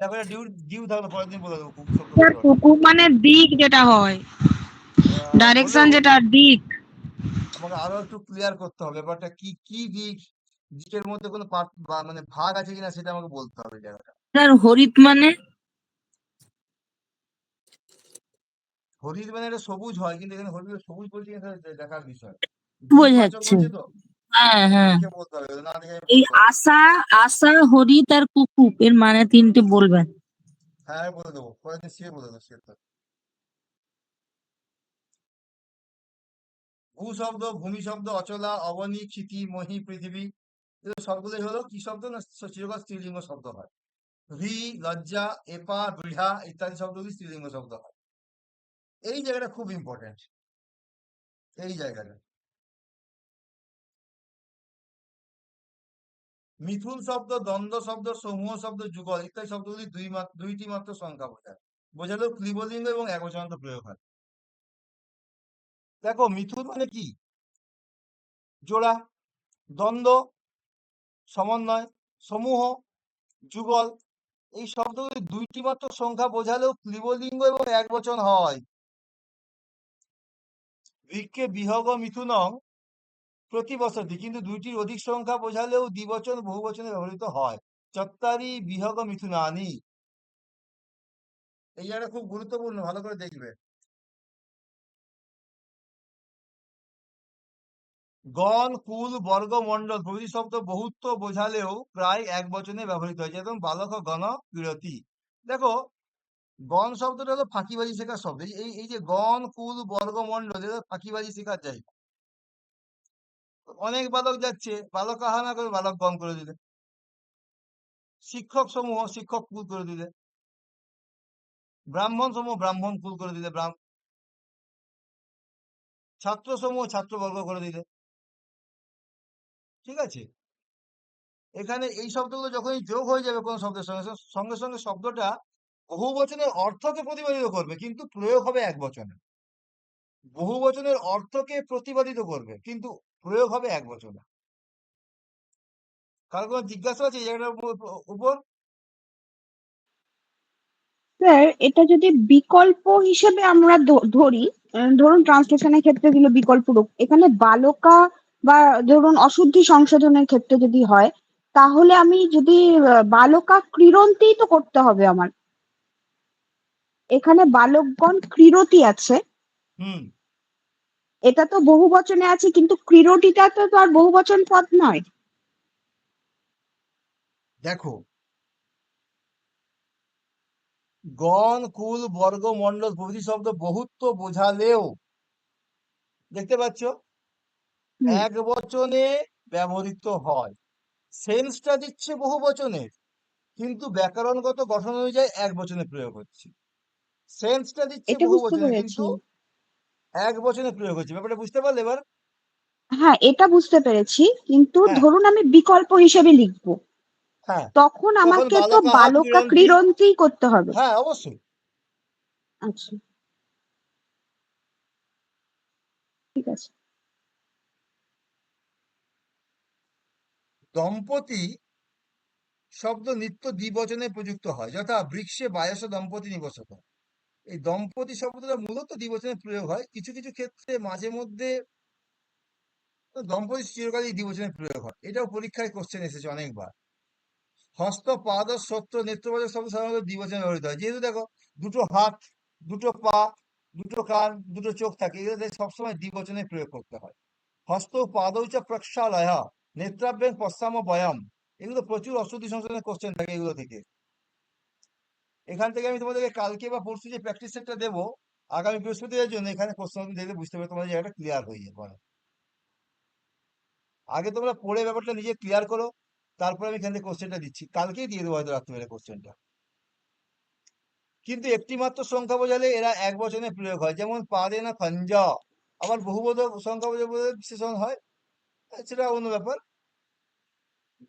তারপরে ডিউ ডিউ থাকলে পরের দিন বলে দেবো কুকু শব্দ স্যার কত কুকু মানে দিক যেটা হয়, ডাইরেকশন হলেও যেটা দিক। আমাকে আরো একটু ক্লিয়ার করতে হবে ব্যাপারটা কি কি দিক, দিকের মধ্যে কোনো পার্ট বা মানে ভাগ আছে কিনা সেটা আমাকে বলতে হবে এই জায়গাটা। স্যার হরিত মানে হরিৎ মানে এটা সবুজ হয়, কিন্তু এখানে হরিৎ সবুজ বলছি কিনা সেটা দেখার বিষয়। দ্বিবাচক বোঝাচ্ছে? বলছে তো, হ্যাঁ হ্যাঁ, দেখে বলতে হবে, না দেখে আমি এই বলতে পারবো না। আশা, আশা, হরিত আর কুকুর এর মানে তিনটে বলবেন। হ্যাঁ আমি বলে দেবো, পরের দিন শিওর বলে দেবো, শিওর। ভূ শব্দ, ভূমি শব্দ, অচলা, অবনী, ক্ষিতি, মহি, পৃথিবী, এগুলো সবগুলোই হলো কি শব্দ না চিরকাল স্ত্রীলিঙ্গ শব্দ হয়। হ্রি, লজ্জা, এপা, বৃহা ইত্যাদি শব্দগুলি স্ত্রীলিঙ্গ শব্দ হয়। এই জায়গাটা খুব ইম্পর্টেন্ট, এই জায়গাটা। মিথুন শব্দ, দ্বন্দ্ব শব্দ, সমূহ শব্দ, যুগল ইত্যাদি শব্দগুলি দুইটি মাত্র সংখ্যা বোঝায়, বোঝালেও ক্লিবলিঙ্গ এবং একবচনান্ত প্রয়োগ হয়। দেখো মিথুন মানে কি, জোড়া, দ্বন্দ্ব সমন্বয়, সমূহ, যুগল, এই শব্দগুলি দুইটি মাত্র সংখ্যা বোঝালেও ক্লিবলিঙ্গ এবং একবচন হয়। বৃক্ষে বিহগ মিথুনং প্রতিবসতি, কিন্তু দুইটির অধিক সংখ্যা বোঝালেও দ্বিবচন বহুবচনে ব্যবহৃত হয়। চত্বারি বিহগ মিথুনানি, এই জায়গাটা খুব গুরুত্বপূর্ণ, ভালো করে দেখবে। গণ, কুল, বর্গ, মণ্ডল প্রভৃতি শব্দ বহুত্ব বোঝালেও প্রায় এক বচনে ব্যবহৃত হয়, যেমন বালক গণ বিরতি। দেখো গণ শব্দটা হলো ফাঁকিবাজি শেখার শব্দ। এই এই যে গণ, কুল, বর্গ, মণ্ডল, এটা ফাঁকিবাজি শেখার জায়গা। অনেক বালক যাচ্ছে, বালক আহানা করে বালক গণ করে দিলে, শিক্ষক সমূহ শিক্ষক কুল করে দিলে, ব্রাহ্মণ সমূহ ব্রাহ্মণ কুল করে দিলে, ছাত্র সমূহ ছাত্র বর্গ করে দিলে। ঠিক আছে, এখানে এই শব্দগুলো যখনই যোগ হয়ে যাবে কোন শব্দের সঙ্গে সঙ্গে সঙ্গে শব্দটা বহু বচনের অর্থকে প্রতিপাদিত করবে, কিন্তু প্রয়োগ হবে এক বচনে। বহু বচনের অর্থকে প্রতিপাদিত করবে, কিন্তু প্রয়োগ হবে এক বচনে। কারো কোনো জিজ্ঞাসা আছে এই জায়গাটার উপর? স্যার এটা যদি বিকল্প হিসেবে আমরা ধরি, ধরুন ট্রান্সলেশনের ক্ষেত্রে দিল বিকল্প রূপ, এখানে বালকা বা ধরুন অশুদ্ধি সংশোধনের ক্ষেত্রে যদি হয়, তাহলে আমি যদি বালকা ক্রীড়ন্তেই তো করতে হবে আমার। এখানে বালকগণ ক্রীড়তি আছে, হুম, এটা তো বহু বচনে আছে, কিন্তু ক্রীড়টিটা তো আর বহু বচন পদ নয়। দেখো গণ, কুল, বর্গ, মণ্ডল প্রভৃতি শব্দ বহুত্ব বোঝালেও, দেখতে পাচ্ছ, হুম, এক বচনে ব্যবহৃত হয়। সেন্সটা দিচ্ছে বহু বচনের, কিন্তু ব্যাকরণগত গঠন অনুযায়ী এক বচনে প্রয়োগ হচ্ছে। সেন্সটা দিচ্ছে এটা বহু বুঝতে বচনে, পেরেছি। কিন্তু এক বচনে প্রয়োগ হচ্ছে। ব্যাপারটা বুঝতে পারলে এবার? হ্যাঁ, এটা বুঝতে পেরেছি, কিন্তু হ্যাঁ ধরুন আমি বিকল্প হিসেবে লিখবো, হ্যাঁ, তখন তখন আমাকে তো বালকাহা বালকা ক্রীড়ন্তি, ক্রীড়ন্তেই করতে হবে। হ্যাঁ অবশ্যই। আচ্ছা, ঠিক আছে। দম্পতি শব্দ নিত্য দ্বিবচনে প্রযুক্ত হয়, যথা বৃক্ষে বায়স দম্পতি নিবসত। এই দম্পতি শব্দটা মূলত দ্বিবচনে প্রয়োগ হয়, কিছু কিছু ক্ষেত্রে মাঝে মধ্যে দম্পতি চিরকালই দ্বিবচনে প্রয়োগ হয়। এটাও পরীক্ষায় কোশ্চেন এসেছে অনেকবার। হস্ত, পাদ, সত্য, নেত্রবাচক শব্দ সাধারণত দ্বিবচনে ব্যবহৃত হয়, যেহেতু দেখো দুটো হাত, দুটো পা, দুটো কান, দুটো চোখ থাকে, এগুলো সবসময় দ্বিবচনে প্রয়োগ করতে হয়। হস্ত পাদৌ চ প্রক্ষালয়, নেত্রাভ্যাং পশ্চাম বয়াম, এগুলো প্রচুর অশুদ্ধি সংশোধনের কোশ্চেন থাকে এগুলো থেকে। এখান থেকে আমি তোমাদেরকে কালকে বা পরশু যে প্র্যাকটিস সেটটা দেবো আগামী বৃহস্পতিবার জন্য, এখানে কোশ্চেন দেখলে বুঝতে পারবে, তোমাদের জায়গাটা ক্লিয়ার হয়ে যাবে। আগে তোমরা পড়ে ব্যাপারটা নিজে ক্লিয়ার করো, তারপরে আমি এখান থেকে কোশ্চেনটা দিচ্ছি, কালকেই দিয়ে দেবো হয়তো রাত্রিবেলা কোশ্চেনটা। কিন্তু একটি মাত্র সংখ্যা বোঝালে এরা এক বচনে প্রয়োগ হয়, যেমন পাদে না খঞ্জা। আবার বহুবোধক সংখ্যা বোঝালে বিশেষণ হয়, সেটা অন্য ব্যাপার।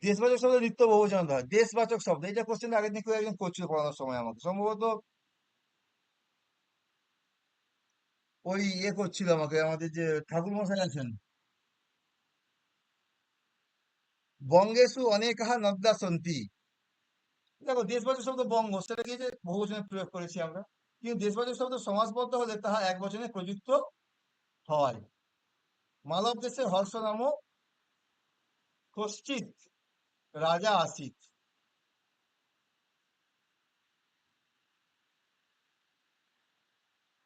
দেশবাচক শব্দ নিত্য বহুবচন হয়। দেশবাচক শব্দ, এটা কোশ্চেন আগের দিন কেউ একজন করছিল পড়ানোর সময় আমাকে, সম্ভবত ওই করছিল আমাকে, আমাদের যে ঠাকুর মশাই আছেন। বঙ্গেশু অনেকাহা নদ্যা সন্তি, দেখো দেশবাচক শব্দ বঙ্গ, সেটা কি যে বহুবচনে প্রয়োগ করেছি আমরা, কিন্তু দেশবাচক শব্দ সমাসবদ্ধ হলে তাহা এক বচনে প্রযুক্ত হয়। মালব দেশে হর্ষ নাম কশ্চিৎ রাজা আসিত।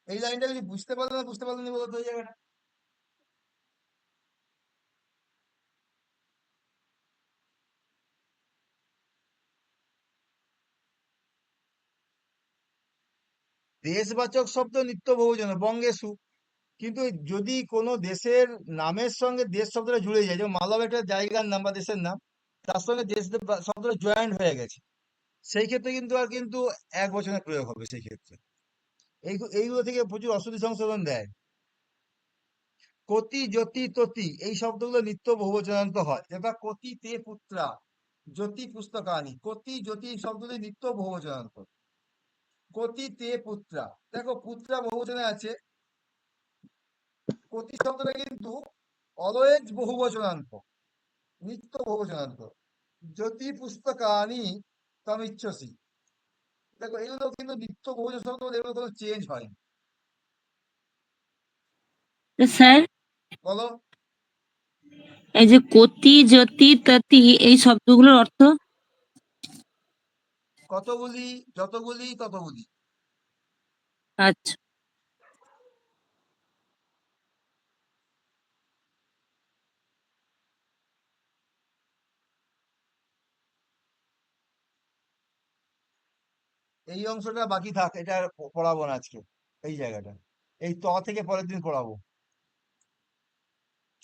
এই লাইনটা যদি বুঝতে পারলে না বুঝতে পারলেন বলতো এই জায়গাটা। দেশবাচক শব্দ নিত্য বহুবচনে বঙ্গেশু, কিন্তু যদি কোনো দেশের নামের সঙ্গে দেশ শব্দটা জুড়ে যায়, যেমন মালব একটা জায়গার নাম বা দেশের নাম, তার সঙ্গে দেশ শব্দটা জয়েন্ট হয়ে গেছে, সেই ক্ষেত্রে কিন্তু আর কিন্তু এক বচনে প্রয়োগ হবে সেই ক্ষেত্রে। এইগুলো থেকে প্রচুর অশুদ্ধি সংশোধন দেয়। কতি জ্যোতি ততি এই শব্দগুলো নিত্য বহুবচনান্ত হয়, যেটা কতি তে পুত্রা, জ্যোতি পুস্তকানি, কতি জ্যোতি এই শব্দটি নিত্য বহুবচনান্ত। কতি তে পুত্রা, দেখো পুত্রা বহুবচনে আছে, কতি শব্দটা কিন্তু অলওয়েজ বহুবচনান্ত, নিত্য বহুবচনান্ত। জ্যোতি পুস্তকানি তমিচ্ছসি, দেখো এগুলো কিন্তু নিত্য বহুবচন শব্দ, এগুলো কোনো চেঞ্জ হয়নি। তো স্যার, বলো এই যে কতি যতি ততি এই শব্দগুলোর অর্থ? কতগুলি, যতগুলি, ততগুলি। আচ্ছা। এই অংশটা বাকি থাক, এটা আর পড়াবো না আজকে, এই জায়গাটা এই ত থেকে পরের দিন পড়াবো,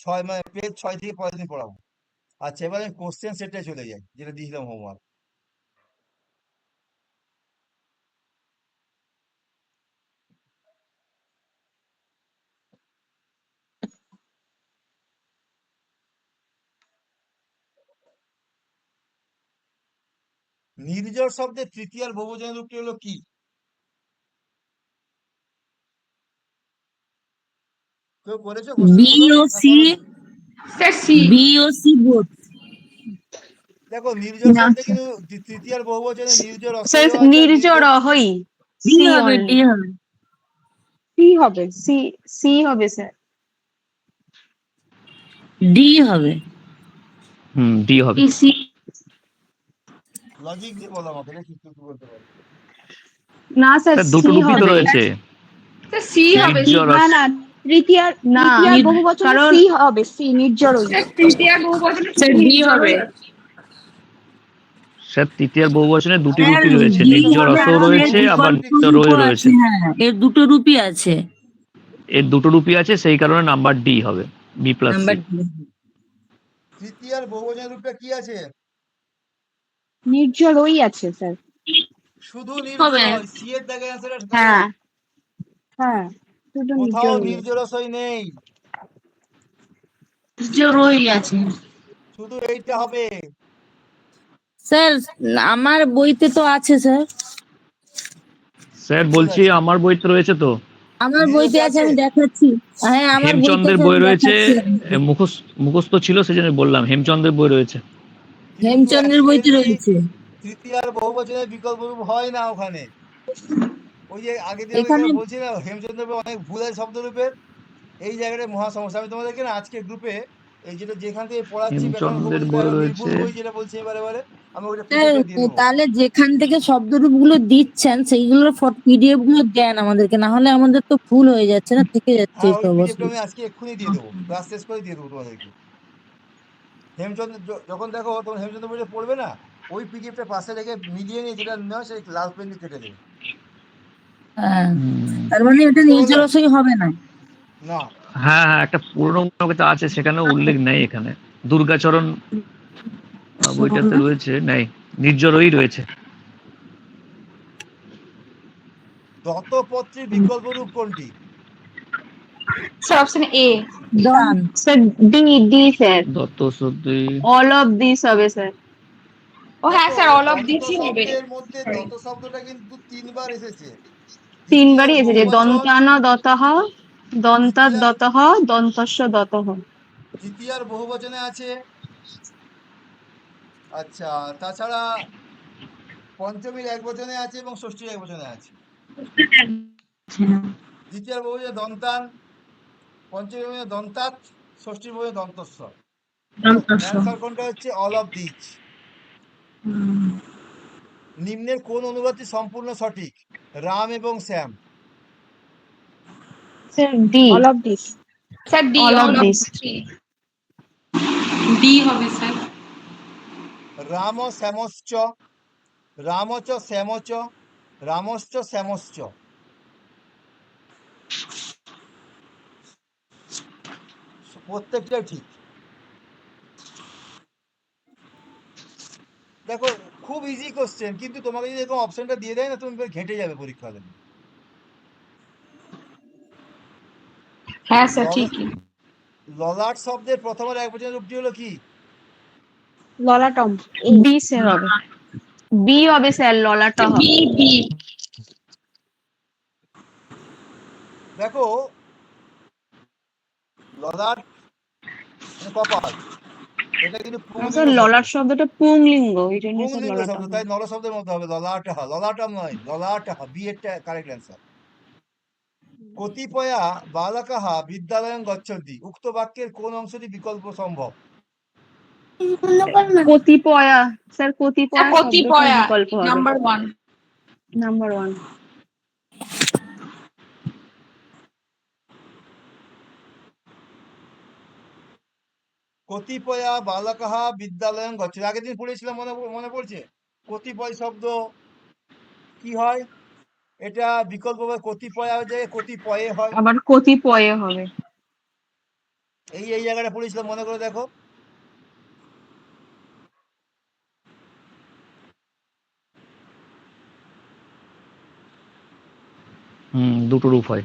6 মানে পেজ 6 থেকে পরের দিন পড়াবো। আচ্ছা, এবার আমি কোশ্চেন সেটে চলে যাই, যেটা দিয়েছিলাম হোমওয়ার্ক। নির্জর শব্দের তৃতীয়ার বহুবচনের রূপটি হলো কি? কেউ করেছো কোশ্চেনগুলো না বিওসি, করোনি? Sir C. বিওসি বোধ। দেখো নির্জর না শব্দে স্যার, কিন্তু তৃতীয়ার বহুবচনে নির্জর স্যার অসহ্য আছে, আর নির্জর হই, ডি সি হবে, অনলি, ডি হবে, কি হবে? সি, সি হবে স্যার। ডি হবে। ডি হবে। সি। লজিক দিয়ে বলো আমাকে, দেখি কি কি বলতে পারো। না স্যার স্যার দুটো সি রূপই তো হবে। রয়েছে, স্যার সি হবে। নির্জর না না, তৃতীয়ার না, তৃতীয়ার বহুবচনে কারণ সি হবে, সি নির্জরই। স্যার তৃতীয় বহুবচনে স্যার ডি হবে। স্যার তৃতীয়ার বহুবচনে দুটি স্যার রূপই রয়েছে, ডি নির্জর হবে, অসও কারণ এর রয়েছে আবার বিকল্প নির্জর রূপও রয়ে রয়েছে। আছে। হ্যাঁ, এর দুটো রূপই আছে। এর দুটো রূপই আছে, সেই কারণে নাম্বার ডি হবে, B plus number C. D. তৃতীয়ার বহুবচনের রূপটা কি আছে? নির্জরই আছে স্যার। শুধু হবে। নির্জর, সি এর দাগে অ্যান্সার আছে। হ্যাঁ হ্যাঁ, শুধু কোথাও নির্জরই আছে। নির্জরসই নেই, জরুরি আছে। শুধু এইটা হবে। স্যার আমার বইতে তো আছে স্যার। স্যার ঠিক বলছি আছে, আমার বইতে রয়েছে তো, আমার নিজের বইতে বইতে আছে, আছে? আমি দেখাচ্ছি। হ্যাঁ, আমার বইতে হেমচন্দ্রের আছে, বই আমি রয়েছে, দেখাচ্ছি আপনাকে। মুখস্থ ছিল সেজন্য বললাম, হেমচন্দ্রের বই রয়েছে। কিন্তু হেমচন্দ্রের বইতে অ্যাকচুয়ালি রয়েছে। তৃতীয়ার বহুবচনের বিকল্প রূপ হয় না ওখানে। ওই যে আগের দিন আমি এখানে এখানে বলছিলাম হেমচন্দ্রের অনেক ভুল আছে শব্দ রূপের, এই জায়গাটায় মহা সমস্যা। আমি তোমাদেরকে না আজকে গ্রুপে এই যেটা যেখান থেকে পড়াচ্ছি ব্যাকরণ ভূগোল, হেমচন্দ্রের যেটা বই নির্ভুল রয়েছে। বই যেটা বলছি এবারে এবারে, আমি ওইটা স্যার, পিডিএফটা দিয়ে দেবো। তাহলে যেখান থেকে শব্দরূপ গুলো দিচ্ছেন সেইগুলোর পিডিএফ গুলো দেন আমাদেরকে, না হলে আমাদের তো ভুল হয়ে যাচ্ছে না, থেকে যাচ্ছে হ্যাঁ, এই ওই তো পিডিএফটা অবশ্যই। আমি আজকে এক্ষুনি দিয়ে দেবো, ক্লাস শেষ করে দিয়ে দেবো তোমাদেরকে। হেমচন্দ্র যখন দেখো তখন হেমচন্দ্র বইটা পড়বে না, ওই পিডিএফটা পাশে রেখে মিলিয়ে নিয়ে যেটা নেওয়া সেই লাল পেন দিয়ে কেটে দেবে। হ্যাঁ, হুম, তার মানে এটা বুঝতে পারলে? নির্জরসই হবে না। না, হ্যাঁ হ্যাঁ, একটা পুরনো বইতে আছে, সেখানে উল্লেখ নেই, এখানে দুর্গাচরণ বইটাতে রয়েছে, নেই, নির্জরই রয়েছে। দত্তপত্রীর বিকল্প রূপ কোনটি? Sir option A. দান। স্যার ডি, ডি স্যার, দত্ত সত্যি। অল অফ দিস হবে স্যার। ও হ্যাঁ দেখো স্যার, অল অফ দত্ত দিসই হবে। শব্দের মধ্যে Sorry. দত্ত শব্দটা কিন্তু 3 বার এসেছে। দ্বিতীয়ার তিনবারই এসেছে, বহুবচন, দন্তান দতঃ, দন্তাদ দ্বিতীয়ার দতঃ, দন্তস্য দতঃ। দ্বিতীয়ার বহুবচনে আছে। আচ্ছা, তাছাড়া পঞ্চমীর এক বচনে আছে এবং ষষ্ঠীর এক বচনে আছে। দ্বিতীয় বহুবচনে দন্তান, পঞ্চমী বহুবচনে দন্তাত, ষষ্ঠীর বহুবচনে দন্তস্ব। অ্যান্সার কোনটা হচ্ছে অল অফ দিস। নিম্নের কোন অনুবাদটি সম্পূর্ণ সঠিক? রাম এবং Shyam. Sir D. All of this. Sir D, All of all of these. D হবে স্যার। রাম শ্যামশ্চ, রামচ শ্যামচ, রামশ্চ শ্যামশ্চ। প্রত্যেকটাই ঠিক। দেখো খুব ইজি কোশ্চেন, কিন্তু তোমাকে যদি এরকম অপশনটা দিয়ে দেয় না, তুমি ঘেঁটে যাবে পরীক্ষা হলে। হ্যাঁ স্যার ঠিকই। ললাট শব্দের প্রথম আর এক বচনের রূপটি হলো কি? ললাটম। বি স্যার হবে। বি হবে স্যার, ললাটা হবে। B B. দেখো ললাট মানে কপাল, এটা কিন্তু স্যার পুংলিঙ্গ শব্দ। ললাট শব্দটা পুংলিঙ্গ, এই জন্য স্যার পুংলিঙ্গ ললাটা শব্দ, হবে। তাই নর শব্দের মধ্যে হবে ললাটহা, ললাটম নয়, ললাটহা। বি এরটা কারেক্ট অ্যান্সার। কতিপয়া বালকাহ বিদ্যালয়ং গচ্ছন্তি, উক্ত বাক্যের কোন অংশটি বিকল্প সম্ভব? কতিপয়া, স্যার স্যার কতিপয়া শব্দটি কতিপয়া বিকল্প হবে। নাম্বার 1। নাম্বার 1। কতিপয়া বালকাহ বিদ্যালয়ং গচ্ছন্তি, আগের দিন পড়েছিলাম, মনে পড়ছে? কতিপয় শব্দ কি হয়? এটা বিকল্প হবে, কতিপয়া যে কতিপয়ে হয়। আবার কতিপয়ে হবে। এই জায়গাটা পড়েছিলাম, মনে করে দেখো। দুটো রূপ হয়।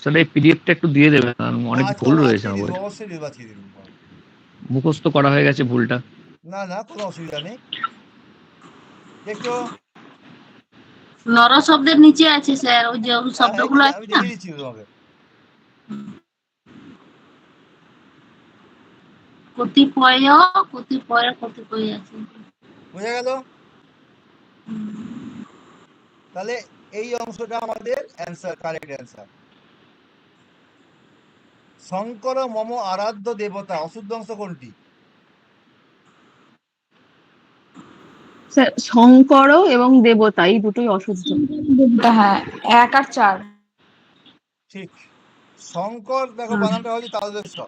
স্যার এই পিডিএফটা একটু দিয়ে দেবেন, অনেক আজকে ভুল রয়েছে আজকে আমার দিয়ে বইতে। দেবো, অবশ্যই দেবো, আজকে দিয়ে দেবো। মুখস্থ করা হয়ে গেছে ভুলটা। না কোনো অসুবিধা নেই। দেখছো? নর শব্দের নিচে আছে স্যার, ওই যে এই শব্দগুলো তো আছে আমি না। দেখে দিচ্ছি তোমাকে। কতিপয় কতিপয় কতিপয় আছে। বোঝা গেল? তাহলে এই অংশটা আমাদের অ্যান্সার, কারেক্ট অ্যান্সার। শঙ্কর মম আরাধ্য দেবতা, অশুদ্ধ অংশ কোনটি? স্যার শঙ্কর এবং দেবতা এই দুটোই অশুদ্ধ। হ্যাঁ 1 আর 4। ঠিক। শঙ্কর দেখো বানানটা হচ্ছে তালব্য।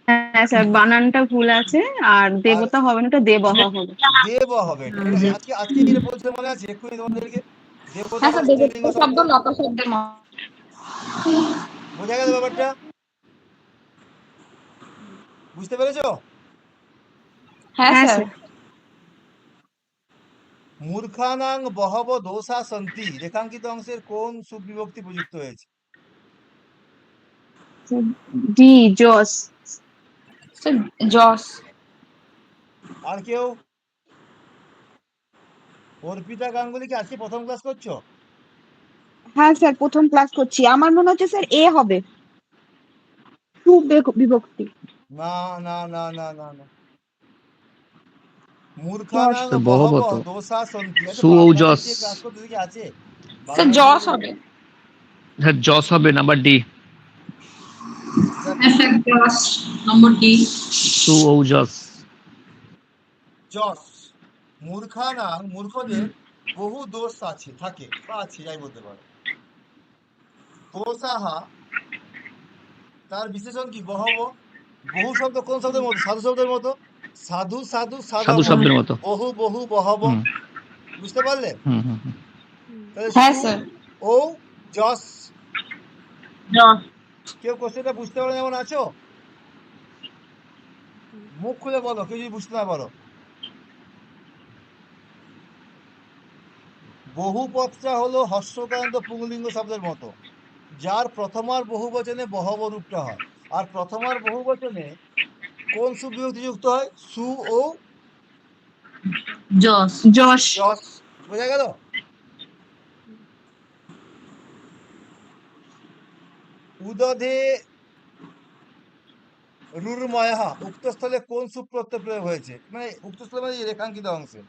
হ্যাঁ স্যার বানানটা ভুল আছে, আর আর দেবতা হবে না, ওটা দেবহ হবে। দেব হবে এটা। আজকে যেটা বলছে মনে আছে এক্ষুনি তোমাদেরকে? দেবতা হ্যাঁ স্যার, হচ্ছে দেবতা স্ত্রীলিঙ্গ শব্দ। শব্দ লতা শব্দের মতো। বোঝা গেল ব্যাপারটা? বুঝতে পেরেছো? হ্যাঁ হ্যাঁ স্যার। স্যার। মূর্খানাং বহব দোষা সন্তি, রেখাঙ্কিত অংশের কোন সুবিভক্তি প্রযুক্ত হয়েছে? ডি জস। স্যার জস। আর কেউ? অর্পিতা গাঙ্গুলি কি আজকে প্রথম ক্লাস করছো? হ্যাঁ স্যার প্রথম ক্লাস করছি, আমার মনে হচ্ছে স্যার এ হবে, বিভক্তি। না না না না না না, জস। মূর্খানাং স্যার বহব বহবত দোষা সন্তি। আচ্ছা বাংলা সুঔজস। মিডিয়ামে ক্লাস করতে দেখি আছে? স্যার বাংলা জস মিডিয়ামে হবে। হ্যাঁ জস হবে, নাম্বার ডি। দেখো, স্যার জস নম্বর ডি। সুঔজস। যশ। মূর্খানাং, মূর্খদের বহু দোষ আছে, থাকে বা আছে, যাই বলতে পারো। দোষাহা, তার বিশেষণ কি? বহব। বহু শব্দ কোন শব্দের মতো? সাধু শব্দের মতো। সাধু সাধু সাধু সাধব, শব্দের মতো। বহু বহু বহব। হুম বুঝতে পারলে? হুম হুম হুম। তাহলে হ্যাঁ সু স্যার। ও যশ। জস। কেউ কোশ্চেনটা বুঝতে পারো যেমন আছো? মুখ খুলে বলো কেউ যদি বুঝতে না পারো। বহুপদটা হলো হস্যকারান্ত পুংলিঙ্গ শব্দের মতো, যার প্রথমার বহুবচনে বহব রূপটা হয়। আর প্রথমার বহুবচনে কোন সুবিভক্তি যুক্ত হয়? সু ও যশ যশ। যশ, বোঝা গেল? উদধে রুরময়ঃ উক্ত স্থলে কোন সুপ প্রত্যয় প্রয়োগ হয়েছে? মানে উক্ত স্থলে মানে এই রেখাঙ্কিত অংশে।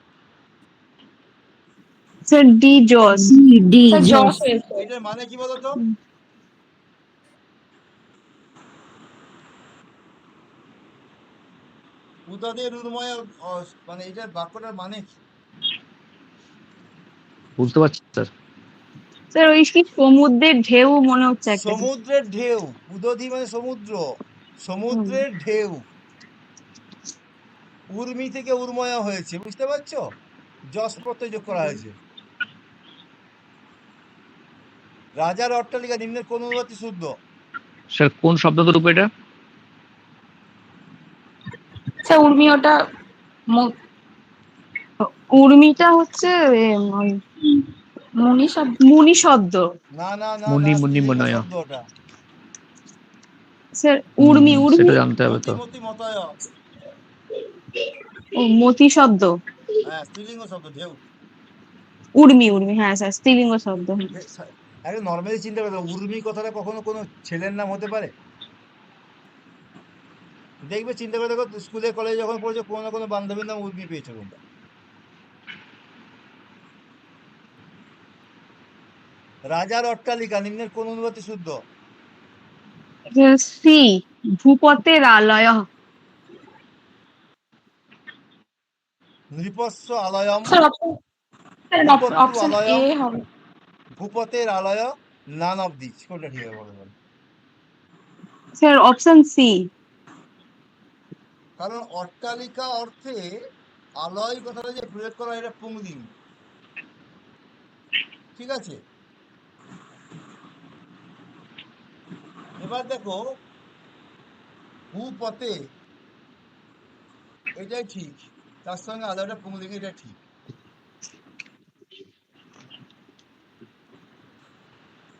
স্যার ডি যশ। ডি স্যার যশ যশ হয়েছে। এটার মানে কি বলতো? উদধে রুরময় মানে এটার বাক্যটার মানে কি? বুঝতে পারছি স্যার। স্যার ওই কি সমুদ্রের ঢেউ মনে হচ্ছে একটা কিছু। সমুদ্রের ঢেউ, উদধি মানে সমুদ্র, সমুদ্রের ঢেউ। উর্মি থেকে উর্ময়া হয়েছে, বুঝতে পারছো? যশ প্রত্যয় যোগ করা হয়েছে। রাজার অট্টালিকা নিম্নের কোন অনুবাদটি শুদ্ধ? স্যার কোন শব্দের রূপ এটা? স্যার উর্মি ওটা ম- উর্মিটা হচ্ছে ওই মুনি শব্দ। মুনি শব্দ। না না না না, মুনি মুনি স্ত্রীলিঙ্গ মনয়। শব্দ ওটা। স্যার উর্মি উর্মি সেটা জানতে হবে মতি তো। মতি মতয়, ও মতি শব্দ। হ্যাঁ স্ত্রীলিঙ্গ শব্দ ঢেউ। উর্মি উর্মি, হ্যাঁ স্যার স্ত্রীলিঙ্গ শব্দ। আরে নর্মালি চিন্তা করো, উর্মি কথাটা কখনো কোনো ছেলের নাম হতে পারে? দেখবে, চিন্তা করে দেখো, স্কুলে কলেজে যখন পড়েছো কোনো না কোনো বান্ধবীর নাম উর্মি পেয়েছো তোমরা। রাজার অট্টালিকা নিম্নের কোন অনুবাদটি শুদ্ধ? সি ভূপতের আলয়। নৃপস্য আলয়ম, স্যার অপশন, স্যার নৃপত্তু অপশন এ আলয়ম, হবে। ভূপতের আলয়, নান অফ দিস, কোনটা ঠিক হবে বলো বলো? Sir option C. কারণ অট্টালিকা অর্থে আলয় কথাটা যে প্রয়োগ করা হয়, এটা পুংলিঙ্গ, ঠিক আছে? এবার দেখো, ভূপতে এটাই ঠিক, তার সঙ্গে আলয়টা পুংলিঙ্গ, এটা ঠিক।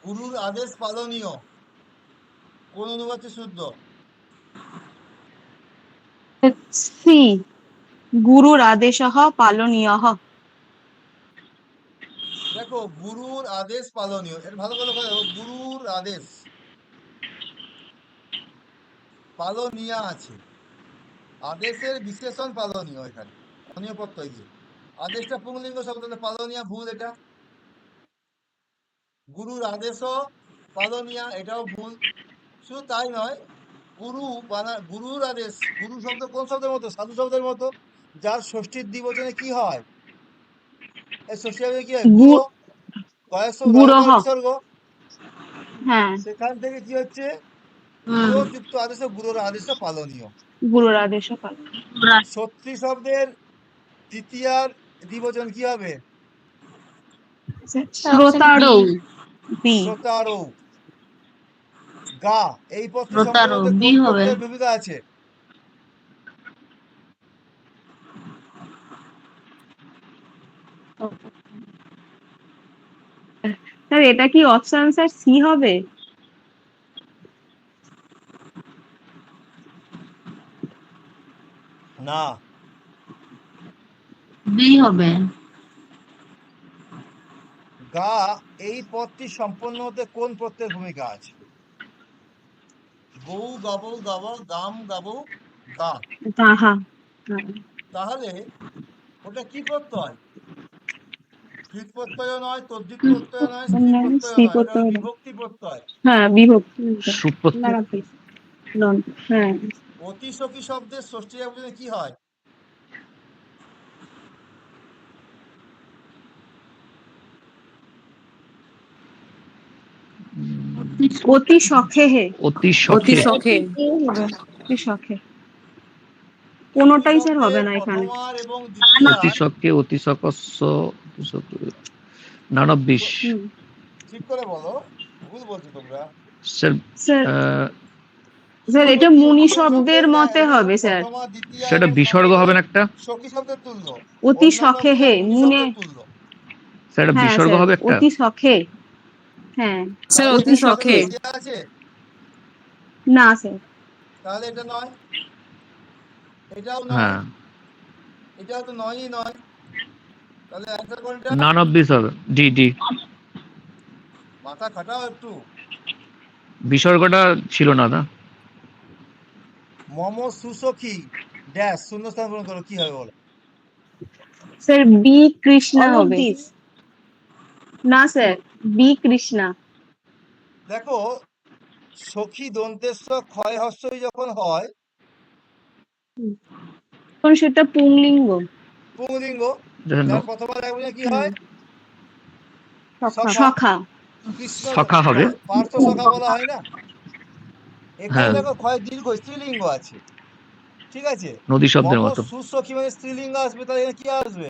গুরুর আদেশ পালনীয় কোন অনুবাদটি শুদ্ধ? সি গুরুর আদেশঃ পালনীয়ঃ। দেখো, গুরুর আদেশ পালনীয়, এটা ভালো করে লক্ষ্য দেখো, গুরুর আদেশ পালনীয় আছে, আদেশের বিশেষণ পালনীয়, এখানে অনীয় প্রত্যয় দিয়ে আদেশটা পুংলিঙ্গ শব্দ, তাহলে পালনীয় ভুল। এটা গুরুর আদেশও পালনীয়, এটাও ভুল। শুধু তাই নয়, গুরুর আদেশ, গুরু শব্দ কোন শব্দের মতো? সাধু শব্দের মতো, যার ষষ্ঠীর দ্বিবচনে কি হয়? এই ষষ্ঠী কি হয়? গুরু, গয়েশ গুরহ। বিসর্গ। হ্যাঁ সেখান থেকে কি হচ্ছে? গুরু যুক্ত আদেশ, গুরুর আদেশটা পালনীয়। গুরুর আদেশঃ পালনীয়। সত্যি শব্দের তৃতীয়ার দ্বিবচন কি হবে? স্যার অপশন শ্রোতারৌ। বি। শ্রোতারৌ। গা, এই পদটি সম্পূর্ণ মধ্যে কোন প্রত্যয়ের ভূমিকা আছে? স্যার এটা কি অপশন স্যার সি হবে? না, বি হবে। গা, এই পদটি সম্পূর্ণ মধ্যে কোন প্রত্যয়ের ভূমিকা আছে? গৌ গাবৌ গাব, গাম গাবৌ গা। তাহা। তাহলে ওটা কি প্রত্যয়? কৃত প্রত্যয় নয়, তদ্ধিত প্রত্যয় নয়, স্ত্রী প্রত্যয় সি নয়, এটা করতে হলো হবে। বিভক্তি প্রত্যয়। হ্যাঁ বিভক্তি। সুপ্রত্যয়। হ্যাঁ অতি সখী শব্দের ষষ্ঠী একবচনে কি হয়? অতি সখে হে। অতি অতি শখে। শখে। এ হবে। অতি সখে। অতি কোনোটাই স্যার হবে শব্দের না এখানে। প্রথমার এবং অতি দ্বিতীয়ার, শখে, অতি সকস্য, নানব্বিশ। হুম। ঠিক করে বলো, ভুল বলছো তোমরা। স্যার স্যার স্যার শুধু এটা কি মুনি অতি শব্দের শব্দের না, মতে এটা হলো হবে স্যার। প্রথমা দ্বিতীয়া সেটা এবং বিসর্গ হবে না একটা? সখী শব্দের তুল্য, অতি অন্যান্য সখে হে ক্রিয়া গুণী মুনে। শব্দের তুল্য। স্যার এটা হ্যাঁ বিসর্গ স্যার হবে একটা? অতি সখে। হ্যাঁ স্যার তাহলে অতি অতি এখানে কোনো শখে। সখে। দ্বিতীয়া আছে? না স্যার। তাহলে এটা নয়, এটাও নয়, হ্যাঁ। এটাও তো নয়ই নয়। তাহলে অ্যান্সার কোনটা? নান অফ দিস হবে, ডি ডি। মাথা খাটাও একটু। বিসর্গটা ছিল না না? মম সুসখী ড্যাশ শূন্যস্থান পূরণ করো, কি হবে বলো? স্যার বি কৃষ্ণা অল অফ হবে। দিস। না স্যার, বি কৃষ্ণা। দেখো, সখী দন্তেশ্ব ক্ষয় হস্যই যখন হয়, তখন সেটা পুংলিঙ্গ। পুংলিঙ্গ, যেন যার প্রথমবার এক বচনে কি হয়? সখা। সখা। সখা। কৃষ্ণ সখা হবে। পার্থ সখা বলা হয় না? এখানে হ্যাঁ, দেখো ক্ষয় দীর্ঘ স্ত্রীলিঙ্গ আছে, ঠিক আছে? নদী শব্দের মম মতো। সুসখী মানে স্ত্রীলিঙ্গ আসবে, তাহলে এখানে কি আসবে?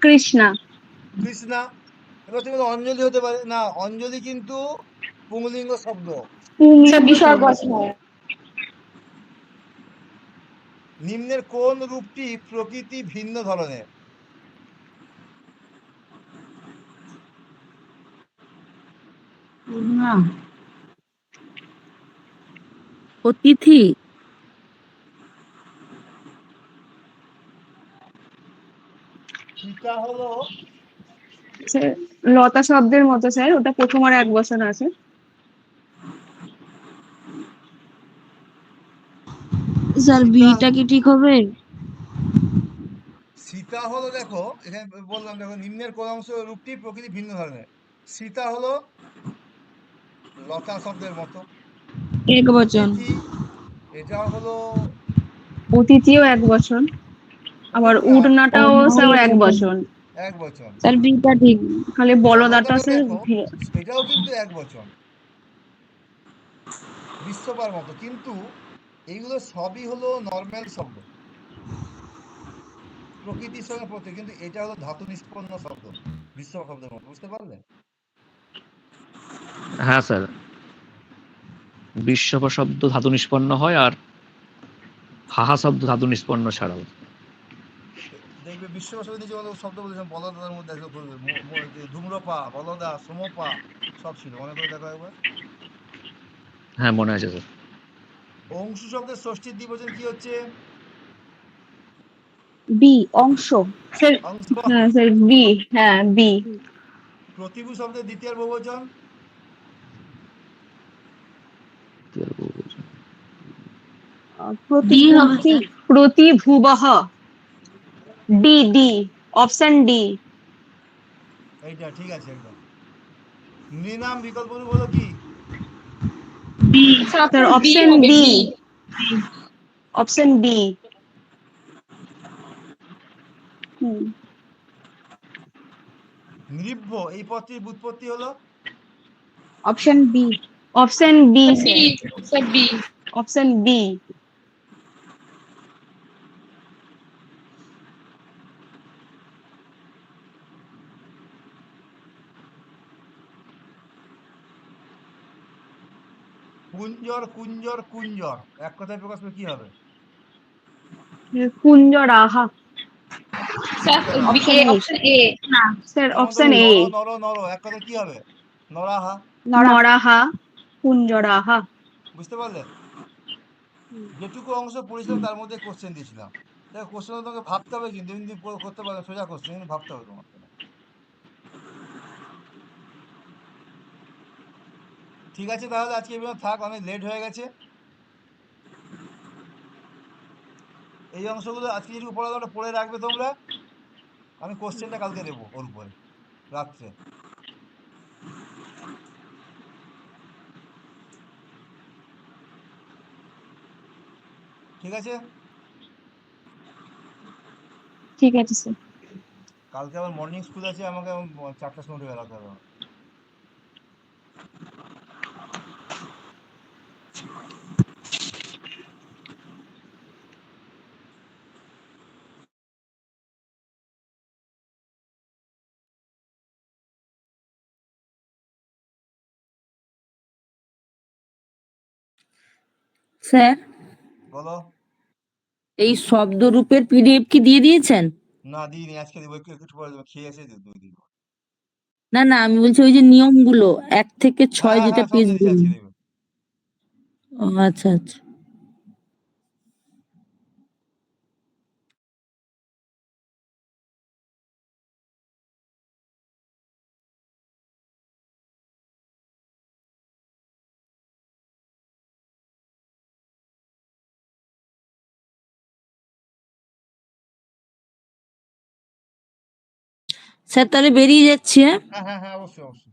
কৃষ্ণা। কৃষ্ণা। এবার তুমি বলো অঞ্জলি হতে পারে না, অঞ্জলি কিন্তু পুংলিঙ্গ শব্দ। স্যার পুংলিঙ্গ বিসর্গ শব্দ। আছে। নিম্নের কোন রূপটি প্রকৃতি ভিন্ন ধরনের? না, অতিথি। সীতা হলো স্যার লতা শব্দের মতো স্যার, ওটা প্রথম আর এক বচন আছে। স্যার সীতা, বিটা কি ঠিক হবে? সীতা হলো দেখো, এখানে বললাম দেখো, নিম্নের কোন অংশ রূপটি প্রকৃতি ভিন্ন ধরনের? সীতা হলো লতা শব্দের মতো। এক বচন। অতিথি, এটা হলো অতিথিও এক বচন, আবার উড়না, উড়নাটাও স্যার এক বচন। এক বচন। স্যার বিটা ঠিক। খালি বলদাটা বলদাটা স্যার দেখো, এটাও কিন্তু এক বচন, বিশ্বপার মতো। কিন্তু এইগুলো সবই হলো নর্মাল শব্দ, প্রকৃতির সঙ্গে প্রত্যেক, কিন্তু এটা হলো ধাতু নিষ্পন্ন শব্দ, বিশ্ব শব্দের মতো। বুঝতে পারলে? হ্যাঁ স্যার, বিশ্বপ শব্দ ধাতু নিষ্পন্ন হয়, আর হাহা শব্দ ধাতু নিষ্পন্ন ছাড়াও। দেখবে বিশ্ব শব্দ নিচে বলো শব্দ বলেছিলাম, বলদার মধ্যে একদম করবে, ধূম্রপা, বলদা, সমপা সব ছিল, মনে করে দেখো একবার। হ্যাঁ, মনে আছে স্যার। অংশু শব্দের ষষ্ঠীর দ্বিবচন কি হচ্ছে? বি অংশ। স্যার অংশ। হ্যাঁ স্যার বি, হ্যাঁ বি। প্রতিভু শব্দের দ্বিতীয় বহুবচন? ডি হবে প্রতিভূতি। স্যার। প্রতিভুবঃ। D D, option D. এইটা ঠিক আছে একদম। নৃনাম বিকল্প রূপ হলো কি? বি। স্যার বি অপশন হবে বি, বি। Option B. নৃভ্য এই পদটির ব্যুৎপত্তি হলো? Option B. Option B B, sir, sir B. Option B. কুঞ্জর, কুঞ্জর, কুঞ্জর এক কথায় প্রকাশ পেলে কি হবে? কুঞ্জরাহা। Sir B, option A, A. Option A. না, স্যার যেমন অপশন ধরো এ। নর, নর, নর এক কথায় কি হবে? নরাহা। নরা। নরাহা, কুঞ্জরাহা। বুঝতে পারলে? যেটুকু অংশ পড়েছিলাম তার মধ্যে কোশ্চেন দিয়েছিলাম। দেখো কোশ্চেন তোমাকে ভাবতে হবে, কিন্তু এমনি করতে পারবে সোজা কোশ্চেন, কিন্তু ভাবতে হবে তোমাকে। ঠিক আছে, তাহলে আজকে এবার থাক, অনেক লেট হয়ে গেছে। এই অংশগুলো আজকে যেটুকু পড়ালাম ওটা পড়ে রাখবে তোমরা, আমি কোশ্চেনটা কালকে দেবো ওর উপরে রাত্রে। ঠিক আছে? ঠিক আছে স্যার। কালকে আমার মর্নিং স্কুল আছে, আমাকে 4টার সময় উঠে বেরোতে হবে। স্যার, বলো। এই শব্দরূপের পিডিএফ কি দিয়ে দিয়েছেন? না দিইনি, আজকে দেবো, একটু একটু পরে দেবো, খেয়ে এসে দেবো দিব। না না, আমি বলছি ওই যে নিয়মগুলো 1 থেকে হ্যাঁ 6 হ্যাঁ যেটা হ্যাঁ, সব পেজ দিয়ে দিয়েছি, বলুন। আজকে দেবে। ও আচ্ছা আচ্ছা। স্যার তাহলে বেরিয়ে যাচ্ছি, হ্যাঁ? হ্যাঁ হ্যাঁ হ্যাঁ, অবশ্যই অবশ্যই।